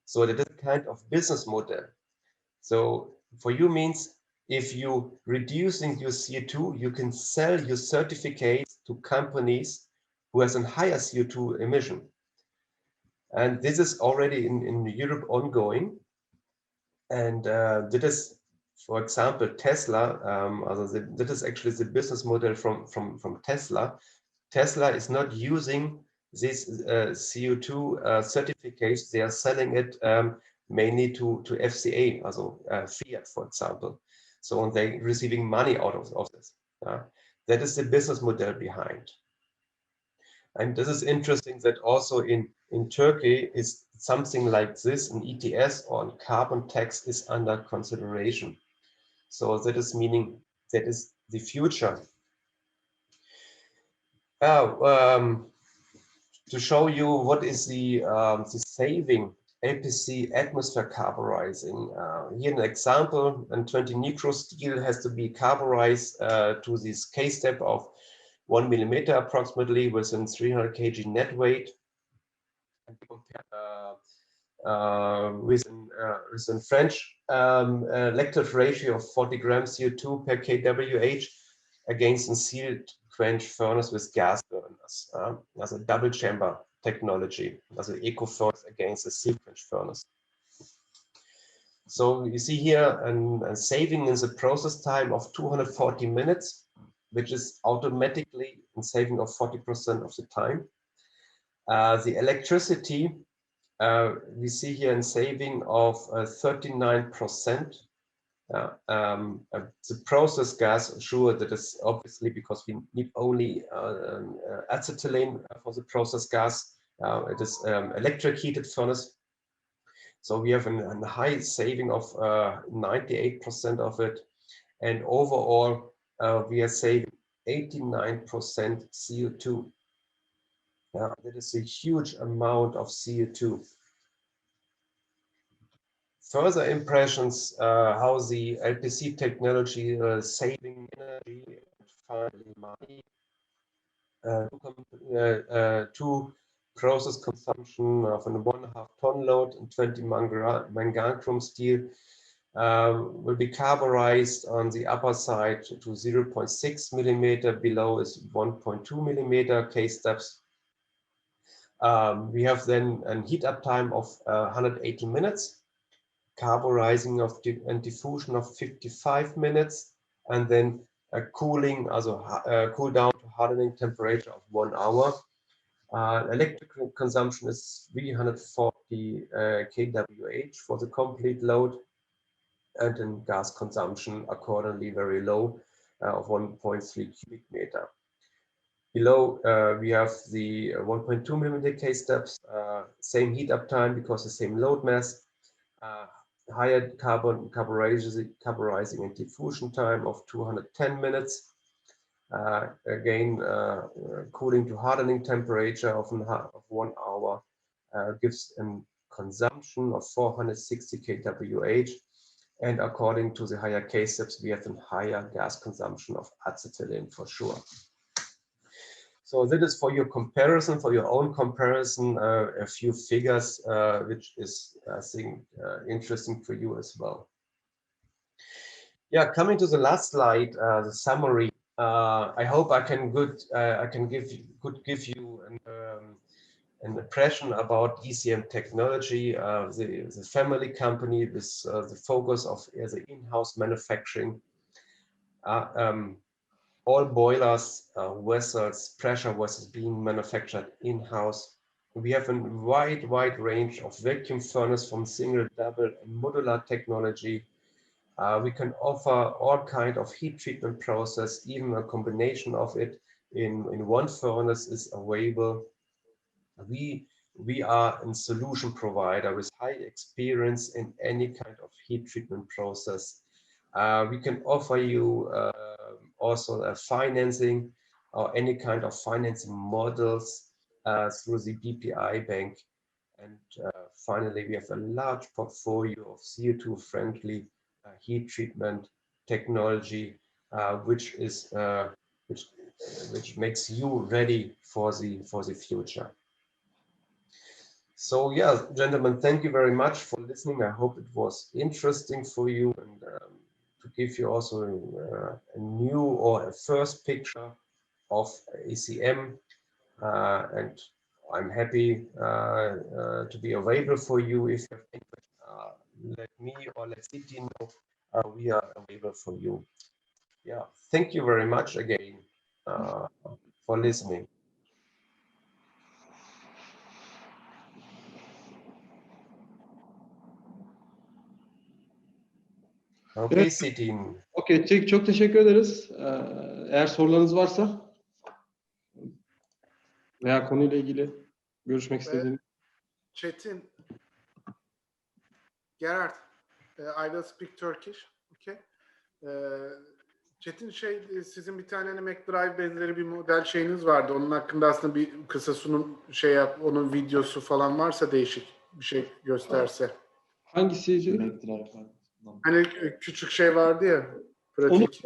So that is a kind of business model. So for you means if you reducing your CO2, you can sell your certificates to companies who has a higher CO2 emission. And this is already in Europe ongoing. And that is, for example, Tesla. That is actually the business model from Tesla. Tesla is not using these CO2 certificates. They are selling it mainly to FCA, Fiat, for example. So they're receiving money out of this. That is the business model behind. And this is interesting that also in Turkey is something like this, an ETS or a carbon tax is under consideration. So that is meaning that is the future. To show you what is the saving LPC atmosphere carburizing. Here an example, and 20 nicro steel has to be carburized to this K-step of 1 millimeter approximately within 300 kg net weight. And with a French electric ratio of 40 grams CO2 per kWh against a sealed quench furnace with gas burners. As a double chamber technology, as an eco furnace against a sealed quench furnace. So you see here a saving in the process time of 240 minutes, which is automatically a saving of 40% of the time. The electricity, we see here a saving of 39%. The process gas, sure, that is obviously because we need only acetylene for the process gas. It is electric heated furnace. So we have a high saving of 98% of it. And overall, we are saving 89% CO2. That is a huge amount of CO2. Further impressions, how the LPC technology saving energy and finally money to process consumption of a 1.5 ton load and 20 manganechrome steel will be carburized on the upper side to 0.6 millimeter, below is 1.2 millimeter K-steps. We have then a heat up time of 180 minutes. Carburizing and diffusion of 55 minutes, and then a cooling, cool down to hardening temperature of 1 hour. Electrical consumption is 340 kWh for the complete load, and then gas consumption accordingly very low of 1.3 cubic meter. Below we have the 1.2 millimeter K-steps, same heat up time because the same load mass. Higher carburizing and diffusion time of 210 minutes. Again, cooling to hardening temperature of 1 hour gives a consumption of 460 kWh. And according to the higher K-steps, we have a higher gas consumption of acetylene for sure. So that is for your comparison, for your own comparison, a few figures, which is, I think, interesting for you as well. Yeah, coming to the last slide, the summary. I hope I can give you an impression about ECM technology, the family company with the focus of the in-house manufacturing. All boilers, vessels, pressure vessels being manufactured in-house. We have a wide range of vacuum furnace from single, double, and modular technology. We can offer all kind of heat treatment process, even a combination of it in one furnace is available. We are a solution provider with high experience in any kind of heat treatment process. We can offer you also a financing or any kind of financing models through the BPI bank. And finally, we have a large portfolio of CO2 friendly heat treatment technology, which makes you ready for the future. So yeah, gentlemen, thank you very much for listening. I hope it was interesting for you and to give you also a new or a first picture of ECM. And I'm happy to be available for you. If you have any questions, let me or let City know. We are available for you. Yeah, thank you very much again for listening. Okay, Evet. Sitin. Okey, çok teşekkür ederiz. Eğer sorularınız varsa veya konuyla ilgili görüşmek istediğiniz. Çetin. Gerard. I will speak Turkish. Okay. Çetin sizin bir tane McDrive benzeri bir model şeyiniz vardı. Onun hakkında aslında bir kısa sunum onun videosu falan varsa değişik bir şey gösterse. Hangisi? Hani küçük şey vardı ya. Pratik.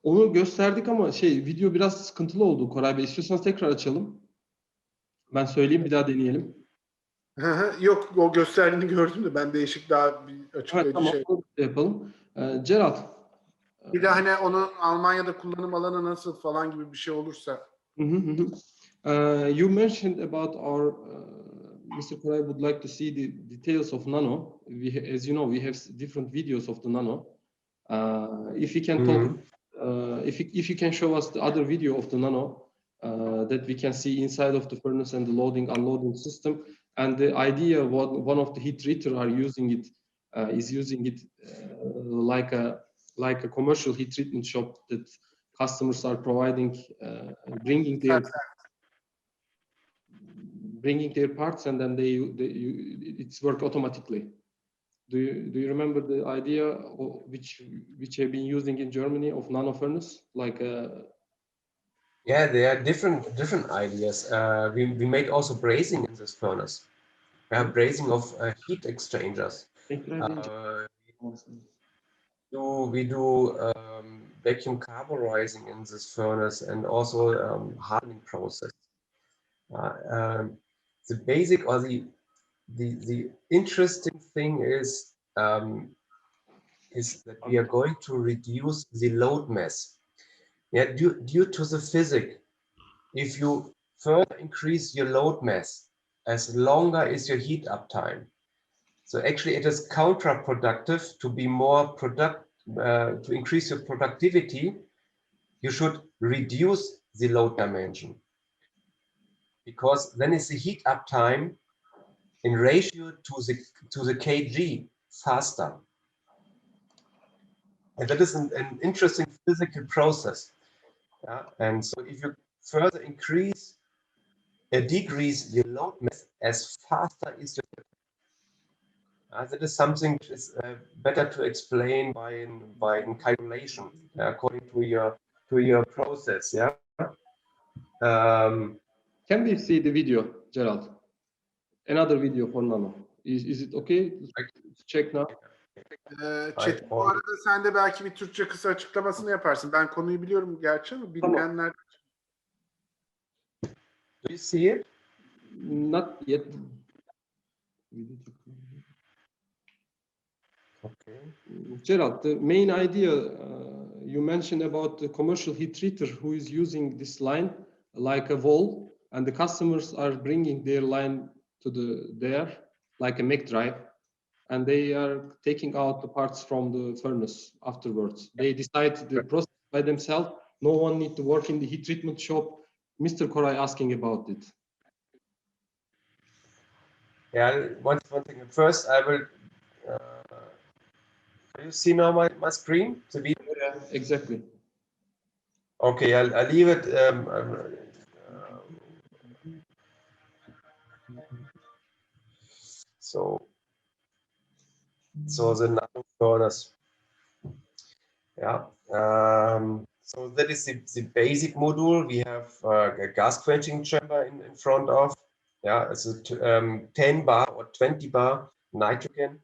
Onu gösterdik ama video biraz sıkıntılı oldu Koray Bey. İstiyorsanız tekrar açalım. Ben söyleyeyim, bir daha deneyelim. Yok, o gösterdiğini gördüm de ben değişik daha bir açıklayıcı Tamam, şey. yapalım. Gerald. Bir de hani onu Almanya'da kullanım alanı nasıl falan gibi bir şey olursa. You mentioned about our Mr. Koray would like to see the details of Nano. As you know, we have different videos of the Nano. If you can talk, if you can show us the other video of the Nano that we can see inside of the furnace and the loading unloading system, and the idea one of the heat treater are using it is using it like a commercial heat treatment shop that customers are providing, bringing their parts, and then it's work automatically. Do you remember the idea which have been using in Germany of Nano Furnace? Yeah, there are different ideas. We made also brazing in this furnace. Brazing of heat exchangers. We do vacuum carburizing in this furnace and also hardening process. The basic or the interesting thing is that we are going to reduce the load mass. Yeah, due to the physics, if you further increase your load mass, as longer is your heat uptime. So actually, it is counterproductive to be more to increase your productivity. You should reduce the load dimension, because then is the heat uptime in ratio to the kg faster. And that is an interesting physical process. Yeah? And so if you further decrease your load mass, as faster is your that is something which is better to explain by calculation according to your process. Yeah. Can we see the video, Gerald? Another video for Nano. Is it okay? Let's check now. Çetin, bu arada sen de belki bir Türkçe kısa açıklamasını yaparsın. Ben konuyu biliyorum gerçi ama bilmeyenler. Do you see it? Not yet. Okay. Gerald, the main idea you mentioned about the commercial heat treater who is using this line like a wall and the customers are bringing their line to there, like a mech drive, and they are taking out the parts from the furnace afterwards. They decide the process by themselves. No one need to work in the heat treatment shop. Mr. Koray asking about it. Yeah, one thing. First, I will. Can you see now my screen? The video? Yeah, exactly. Okay, I'll leave it. So the Nano Furnace. Yeah. So that is the basic module. We have a gas quenching chamber in front of. Yeah, it's a 10 bar or 20 bar nitrogen.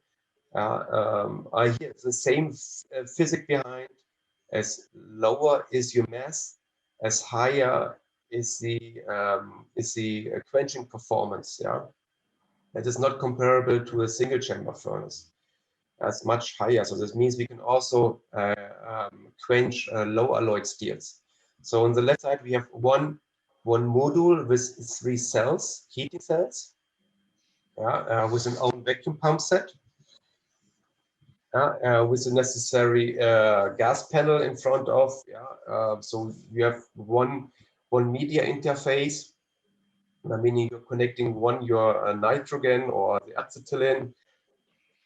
Here it's the same physics behind. As lower is your mass, as higher is the quenching performance. Yeah, that is not comparable to a single chamber furnace. That's much higher. So this means we can also quench low alloyed steels. So on the left side we have one module with 3 cells, heating cells, with an own vacuum pump set. With the necessary gas panel in front of. So you have one media interface, meaning you're connecting your nitrogen or the acetylene,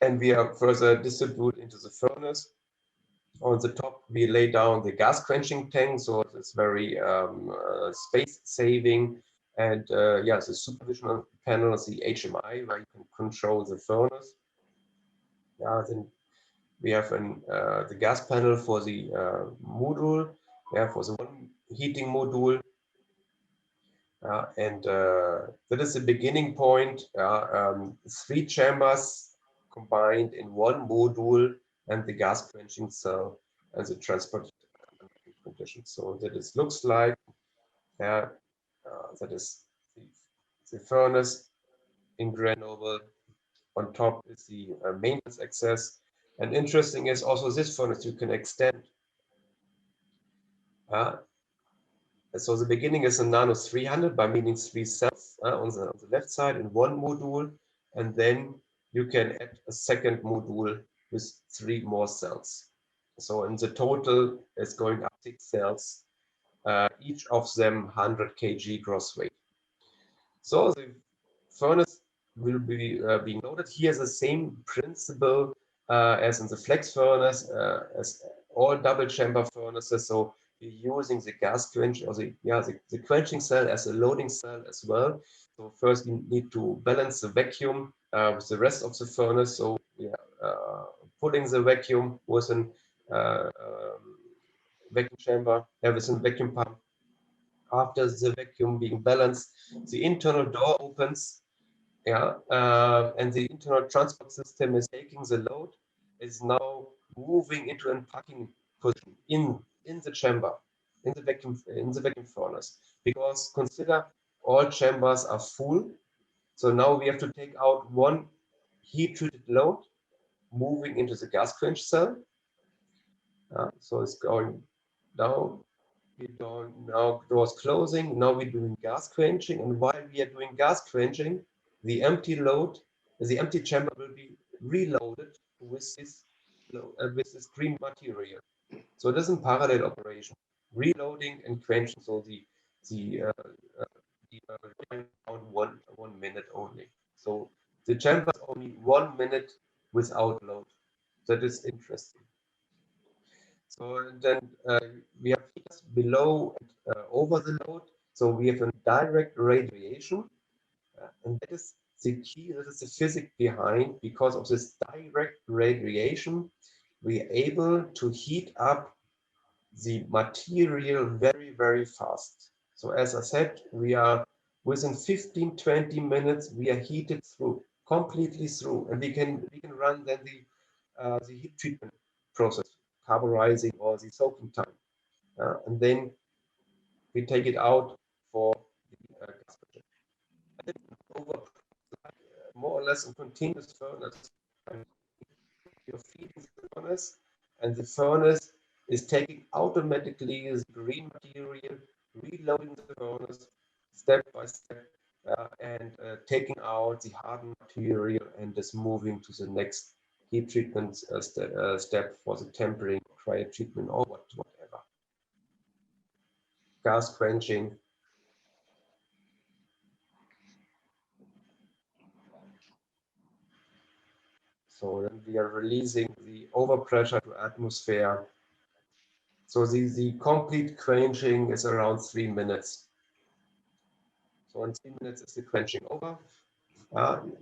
and we are further distribute into the furnace. On the top, we lay down the gas quenching tank, so it's very space saving. And the supervision panel is the HMI, where you can control the furnace. Then we have the gas panel for the module, for the one heating module. And that is the beginning point. 3 chambers combined in one module, and the gas quenching cell and the transport conditions. So that is looks like. That is the furnace in Grenoble. On top is the maintenance access. And interesting is also this furnace you can extend. So the beginning is a Nano 300, by meaning 3 cells on the left side in one module, and then you can add a second module with 3 more cells. So in the total, it's going up 6 cells, each of them 100 kg gross weight. So the furnace will be noted here. The same principle as in the flex furnace, as all double chamber furnaces. So we're using the gas quench or the quenching cell as a loading cell as well. So first we need to balance the vacuum with the rest of the furnace. So putting the vacuum with an vacuum chamber, with a vacuum pump. After the vacuum being balanced, the internal door opens, and the internal transport system is taking the load, is now moving into a packing position in the chamber, in the vacuum furnace. Because consider all chambers are full, so now we have to take out one heat-treated load, moving into the gas quench cell. So it's going down. Now doors closing. Now we're doing gas quenching, and while we are doing gas quenching, the empty chamber will be reloaded with this green material. So it is in parallel operation, reloading and quenching. So the around 1 minute only. So the chamber is only 1 minute without load. That is interesting. So then we have heaters below and over the load. So we have a direct radiation, and that is the key. That is the physics behind. Because of this direct radiation, we are able to heat up the material very, very fast. So as I said, we are within 15-20 minutes we are heated through, completely through, and we can run then the heat treatment process, carburizing or the soaking time, and then we take it out for the gas pressure. And over more or less a continuous furnace. You're feeding the furnace, and the furnace is taking automatically the green material, reloading the furnace, step by step and taking out the hardened material and just moving to the next heat treatment step for the tempering, cryo treatment, or whatever. Gas quenching. So then we are releasing the overpressure to atmosphere. So the complete quenching is around 3 minutes. So in 3 minutes is the quenching over.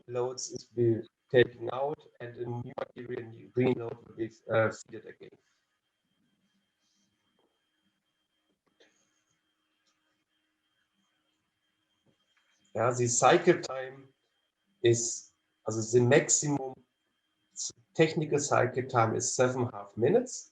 Loads is be taken out, and a new material, new green load will be fed again. Yeah, the cycle time is, also the maximum technical cycle time is 7.5 minutes.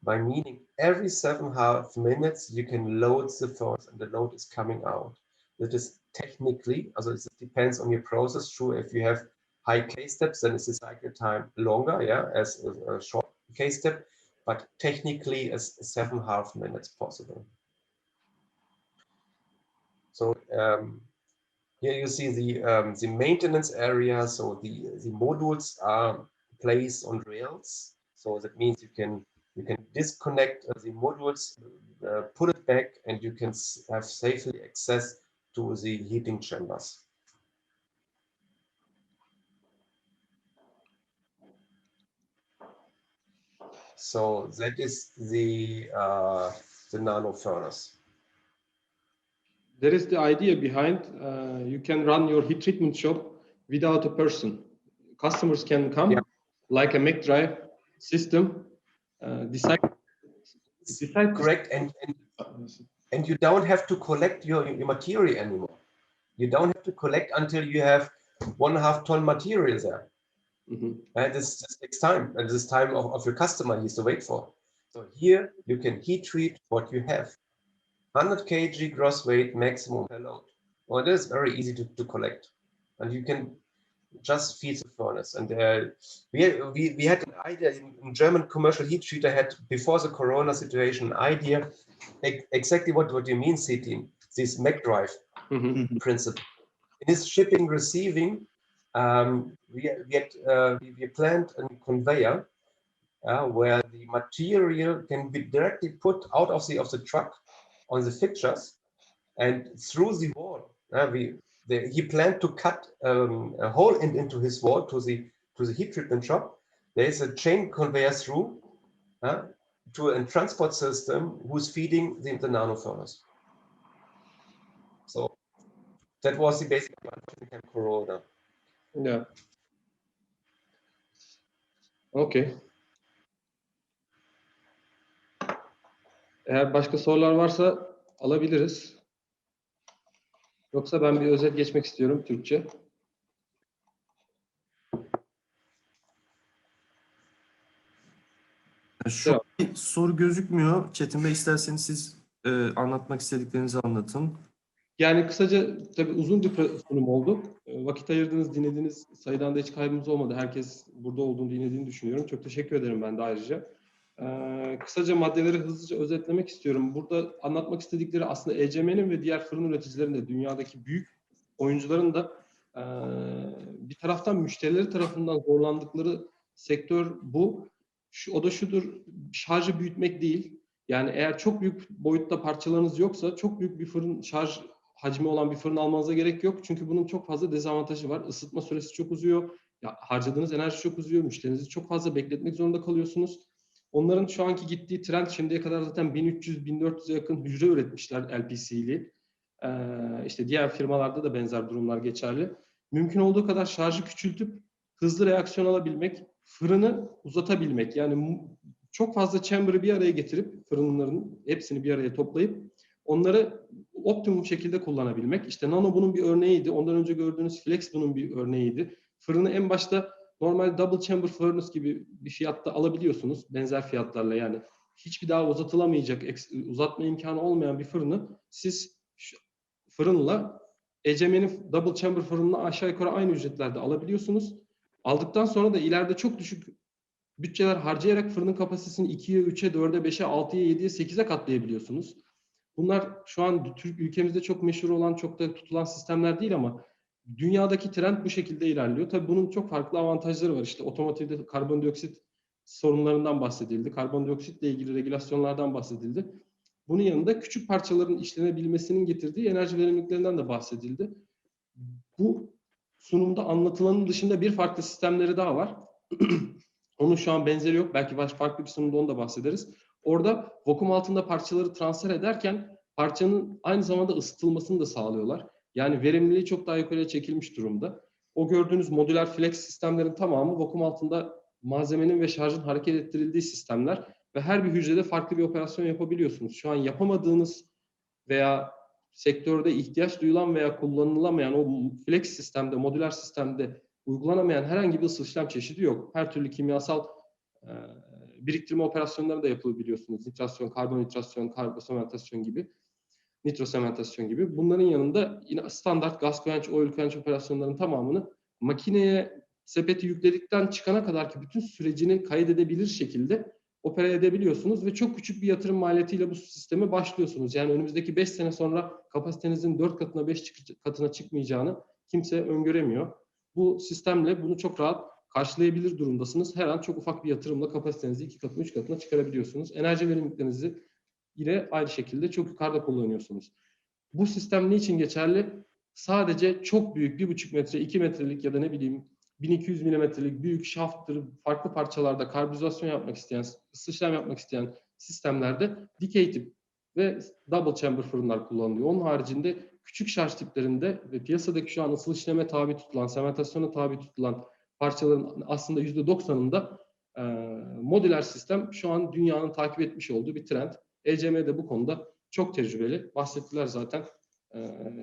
By meaning every 7.5 minutes you can load the furnace and the load is coming out. That is technically, also it depends on your process. True, if you have high case steps, then it's the cycle time longer, yeah, as a short case step, but technically as 7.5 minutes possible. So here you see the maintenance area. So the modules are placed on rails. So that means you can disconnect the modules, put it back, and you can have safely access to the heating chambers. So that is the Nano Furnace. There is the idea behind you can run your heat treatment shop without a person. Customers can come like a McDrive system, decide. Correct, and you don't have to collect your material anymore. You don't have to collect until you have 1.5 ton material there. Mm-hmm. And this takes time, and this time of your customer needs to wait for. So here you can heat treat what you have. 100 kg gross weight maximum per load. Well, it is very easy to collect, and you can just feed the furnace. And we had an idea in German commercial heat treater had before the Corona situation an idea exactly what you mean, Sitin, this McDrive principle. In this shipping receiving, we planned a conveyor where the material can be directly put out of the truck on the fixtures and through the wall. He planned to cut a hole into his wall to the heat treatment shop. There is a chain conveyor through to a transport system who's feeding the Nano Furnace. So that was the basic plan for Corona. Yeah. Okay. Eğer başka sorular varsa alabiliriz. Yoksa ben bir özet geçmek istiyorum Türkçe. Şu an bir soru gözükmüyor. Çetin Bey, isterseniz siz anlatmak istediklerinizi anlatın. Yani kısaca, tabii uzun bir sunum oldu. Vakit ayırdınız, dinlediniz. Sayıdan da hiç kaybımız olmadı. Herkes burada olduğunu dinlediğini düşünüyorum. Çok teşekkür ederim ben de ayrıca. Kısaca maddeleri hızlıca özetlemek istiyorum. Burada anlatmak istedikleri aslında ECM'nin ve diğer fırın üreticilerin de, dünyadaki büyük oyuncuların da bir taraftan müşterileri tarafından zorlandıkları sektör bu. O da şudur, şarjı büyütmek değil. Yani eğer çok büyük boyutta parçalarınız yoksa çok büyük bir fırın, şarj hacmi olan bir fırın almanıza gerek yok. Çünkü bunun çok fazla dezavantajı var. Isıtma süresi çok uzuyor. Ya, harcadığınız enerji çok uzuyor. Müşterinizi çok fazla bekletmek zorunda kalıyorsunuz. Onların şu anki gittiği trend, şimdiye kadar zaten 1300-1400'e yakın hücre üretmişler LPC'li. İşte diğer firmalarda da benzer durumlar geçerli. Mümkün olduğu kadar şarjı küçültüp hızlı reaksiyon alabilmek, fırını uzatabilmek. Yani çok fazla chamber'ı bir araya getirip fırınların hepsini bir araya toplayıp onları optimum şekilde kullanabilmek. İşte Nano bunun bir örneğiydi. Ondan önce gördüğünüz Flex bunun bir örneğiydi. Fırını en başta normal double chamber furnace gibi bir fiyatta alabiliyorsunuz. Benzer fiyatlarla, yani hiçbir daha uzatılamayacak, uzatma imkanı olmayan bir fırını siz fırınla ECM'nin double chamber fırınına aşağı yukarı aynı ücretlerde alabiliyorsunuz. Aldıktan sonra da ileride çok düşük bütçeler harcayarak fırının kapasitesini 2'ye, 3'e, 4'e, 5'e, 6'ya, 7'ye, 8'e katlayabiliyorsunuz. Bunlar şu an ülkemizde çok meşhur olan, çok da tutulan sistemler değil ama dünyadaki trend bu şekilde ilerliyor. Tabii bunun çok farklı avantajları var. İşte otomotivde karbondioksit sorunlarından bahsedildi. Karbondioksitle ilgili regülasyonlardan bahsedildi. Bunun yanında küçük parçaların işlenebilmesinin getirdiği enerji verimliliklerinden de bahsedildi. Bu sunumda anlatılanın dışında bir farklı sistemleri daha var. Onun şu an benzeri yok. Belki farklı bir sunumda onu da bahsederiz. Orada vakum altında parçaları transfer ederken parçanın aynı zamanda ısıtılmasını da sağlıyorlar. Yani verimliliği çok daha yukarıya çekilmiş durumda. O gördüğünüz modüler flex sistemlerin tamamı vakum altında malzemenin ve şarjın hareket ettirildiği sistemler ve her bir hücrede farklı bir operasyon yapabiliyorsunuz. Şu an yapamadığınız veya sektörde ihtiyaç duyulan veya kullanılamayan o flex sistemde, modüler sistemde uygulanamayan herhangi bir ısı işlem çeşidi yok. Her türlü kimyasal biriktirme operasyonları da yapılabiliyorsunuz. Nitrasyon, karbonitrasyon, karbosementasyon gibi, nitrosementasyon gibi. Bunların yanında yine standart gaz quench, oil quench operasyonlarının tamamını makineye sepeti yükledikten çıkana kadar ki bütün sürecini kaydedebilir şekilde opera edebiliyorsunuz ve çok küçük bir yatırım maliyetiyle bu sisteme başlıyorsunuz. Yani önümüzdeki 5 sene sonra kapasitenizin 4 katına 5 katına çıkmayacağını kimse öngöremiyor. Bu sistemle bunu çok rahat karşılayabilir durumdasınız. Her an çok ufak bir yatırımla kapasitenizi 2 katına 3 katına çıkarabiliyorsunuz. Enerji verimliliklerinizi yine aynı şekilde çok yukarıda kullanıyorsunuz. Bu sistem niçin geçerli? Sadece çok büyük 1,5 metre, 2 metrelik ya da ne bileyim 1200 milimetrelik büyük şaftır, farklı parçalarda karbürizasyon yapmak isteyen, ısı işlem yapmak isteyen sistemlerde dikey tip ve double chamber fırınlar kullanılıyor. Onun haricinde küçük şarj tiplerinde ve piyasadaki şu an ısı işleme tabi tutulan, sementasyona tabi tutulan parçaların aslında %90'ında modüler sistem şu an dünyanın takip etmiş olduğu bir trend. ECM de bu konuda çok tecrübeli. Bahsettiler zaten.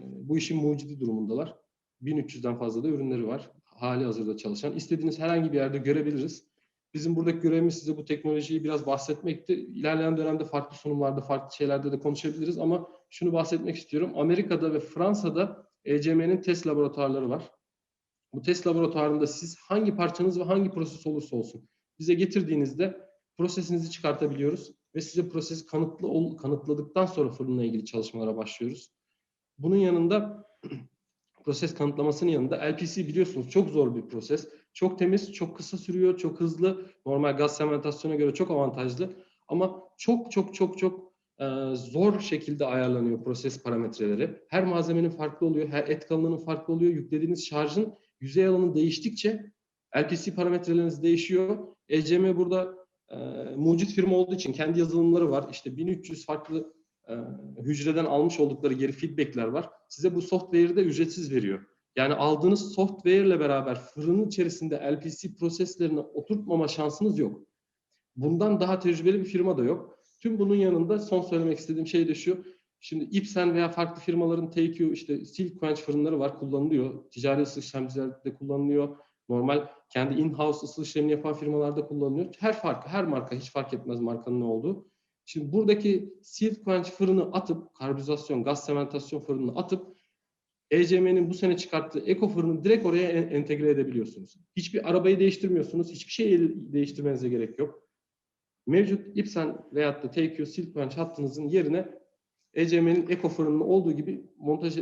Bu işin mucidi durumundalar. 1300'den fazla da ürünleri var. Hali hazırda çalışan. İstediğiniz herhangi bir yerde görebiliriz. Bizim buradaki görevimiz size bu teknolojiyi biraz bahsetmekti. İlerleyen dönemde farklı sunumlarda, farklı şeylerde de konuşabiliriz ama şunu bahsetmek istiyorum. Amerika'da ve Fransa'da ECM'nin test laboratuvarları var. Bu test laboratuvarında siz hangi parçanız ve hangi proses olursa olsun bize getirdiğinizde prosesinizi çıkartabiliyoruz ve size prosesi kanıtladıktan sonra fırınla ilgili çalışmalara başlıyoruz. Bunun yanında proses kanıtlamasının yanında LPC biliyorsunuz çok zor bir proses. Çok temiz, çok kısa sürüyor, çok hızlı. Normal gaz sementasyona göre çok avantajlı. Ama çok zor şekilde ayarlanıyor proses parametreleri. Her malzemenin farklı oluyor, her et kalınlığının farklı oluyor. Yüklediğiniz şarjın yüzey alanı değiştikçe LPC parametreleriniz değişiyor. ECM burada mucit firma olduğu için kendi yazılımları var. İşte 1300 farklı hücreden almış oldukları geri feedbackler var. Size bu software'ı da ücretsiz veriyor. Yani aldığınız software ile beraber fırının içerisinde LPC proseslerini oturtmama şansınız yok. Bundan daha tecrübeli bir firma da yok. Tüm bunun yanında son söylemek istediğim şey de şu. Şimdi Ipsen veya farklı firmaların TQ, işte steel quench fırınları var, kullanılıyor. Ticari ısı işlemcilerde kullanılıyor. Normal kendi in-house ısı işlemini yapan firmalarda kullanılıyor. Her marka, hiç fark etmez markanın ne olduğu. Şimdi buradaki steel quench fırını atıp, karbürizasyon, gaz sementasyon fırını atıp ECM'nin bu sene çıkarttığı eko fırını direkt oraya entegre edebiliyorsunuz. Hiçbir arabayı değiştirmiyorsunuz, hiçbir şeyi değiştirmenize gerek yok. Mevcut Ipsen veyahut da TQ steel quench hattınızın yerine ECM'nin eko fırınının olduğu gibi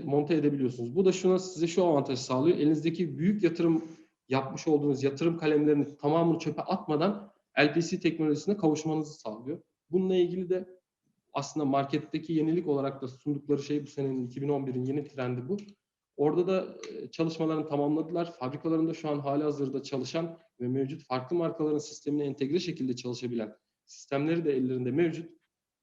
monte edebiliyorsunuz. Bu da size şu avantajı sağlıyor. Elinizdeki büyük yatırım yapmış olduğunuz yatırım kalemlerini tamamını çöpe atmadan LPC teknolojisine kavuşmanızı sağlıyor. Bununla ilgili de aslında marketteki yenilik olarak da sundukları şey bu senenin 2011'in yeni trendi bu. Orada da çalışmalarını tamamladılar. Fabrikalarında şu an halihazırda çalışan ve mevcut farklı markaların sistemine entegre şekilde çalışabilen sistemleri de ellerinde mevcut.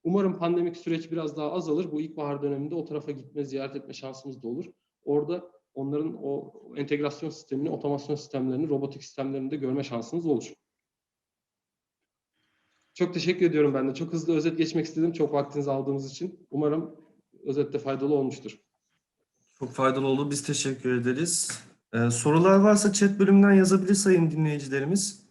Umarım pandemik süreç biraz daha azalır. Bu ilkbahar döneminde o tarafa gitme, ziyaret etme şansımız da olur. Orada onların o entegrasyon sistemini, otomasyon sistemlerini, robotik sistemlerini de görme şansınız olur. Çok teşekkür ediyorum ben de. Çok hızlı özet geçmek istedim. Çok vaktinizi aldığımız için. Umarım özette faydalı olmuştur. Çok faydalı oldu. Biz teşekkür ederiz. Sorular varsa chat bölümünden yazabilir sayın dinleyicilerimiz.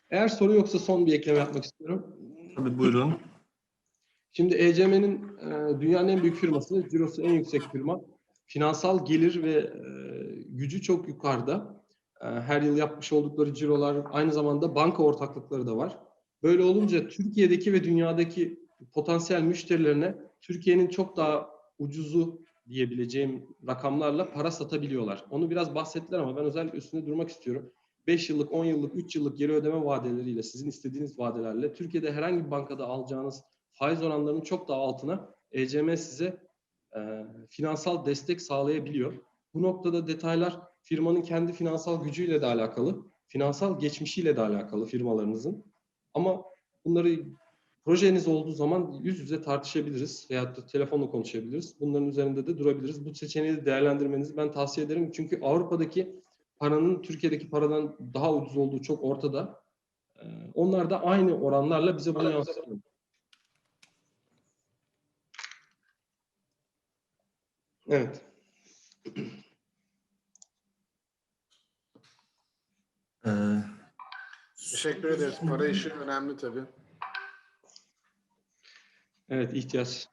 Eğer soru yoksa son bir ekleme yapmak istiyorum. Tabii buyurun. Şimdi ECM'nin dünyanın en büyük firması, cirosu en yüksek firma. Finansal gelir ve gücü çok yukarıda. Her yıl yapmış oldukları cirolar, aynı zamanda banka ortaklıkları da var. Böyle olunca Türkiye'deki ve dünyadaki potansiyel müşterilerine Türkiye'nin çok daha ucuzu diyebileceğim rakamlarla para satabiliyorlar. Onu biraz bahsettiler ama ben özellikle üstünde durmak istiyorum. 5 yıllık, 10 yıllık, 3 yıllık geri ödeme vadeleriyle, sizin istediğiniz vadelerle Türkiye'de herhangi bir bankada alacağınız faiz oranlarının çok daha altına ECM size finansal destek sağlayabiliyor. Bu noktada detaylar firmanın kendi finansal gücüyle de alakalı, finansal geçmişiyle de alakalı firmalarınızın. Ama bunları projeniz olduğu zaman yüz yüze tartışabiliriz veyahut da telefonla konuşabiliriz. Bunların üzerinde de durabiliriz. Bu seçeneği de değerlendirmenizi ben tavsiye ederim. Çünkü Avrupa'daki paranın Türkiye'deki paradan daha ucuz olduğu çok ortada. Onlar da aynı oranlarla bize bunu yansıtıyor. Evet. Teşekkür ederiz. Para işi önemli tabii. Evet, ihtiyaç.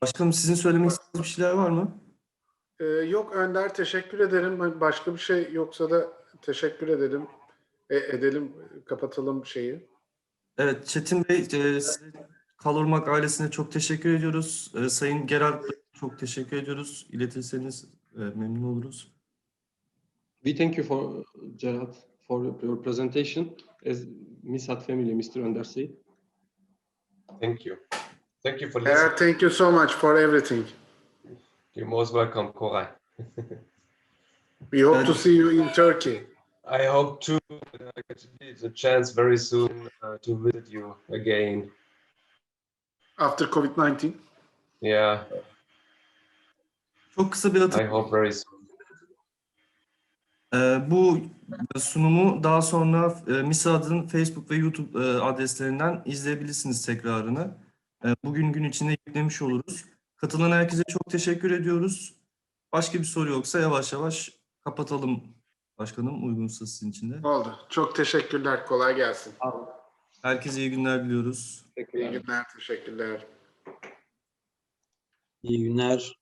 Başkanım, sizin söylemek istediğiniz bir şeyler var mı? Yok Önder, teşekkür ederim. Başka bir şey yoksa da teşekkür edelim. Kapatalım şeyi. Evet, Çetin Bey, size Kalormak ailesine çok teşekkür ediyoruz. Sayın Gerard Bey, çok teşekkür ediyoruz. İletirseniz memnun oluruz. We thank you for Gerard for your presentation as MISAD family, Mr. Önder said. Thank you. Thank you for listening. Thank you so much for everything. You're most welcome, Koray. We hope to see you in Turkey. I hope to get a chance very soon to visit you again. After COVID-19. Yeah, Çok kısa bir I hatırlatma. hope very soon. Bu sunumu daha sonra MISAD'ın Facebook ve YouTube adreslerinden izleyebilirsiniz tekrarını. Bugün gün içinde yüklemiş oluruz. Katılan herkese çok teşekkür ediyoruz. Başka bir soru yoksa yavaş yavaş kapatalım başkanım, uygunsa sizin için de. Oldu. Çok teşekkürler. Kolay gelsin. Herkese iyi günler diliyoruz. İyi günler. Teşekkürler. İyi günler.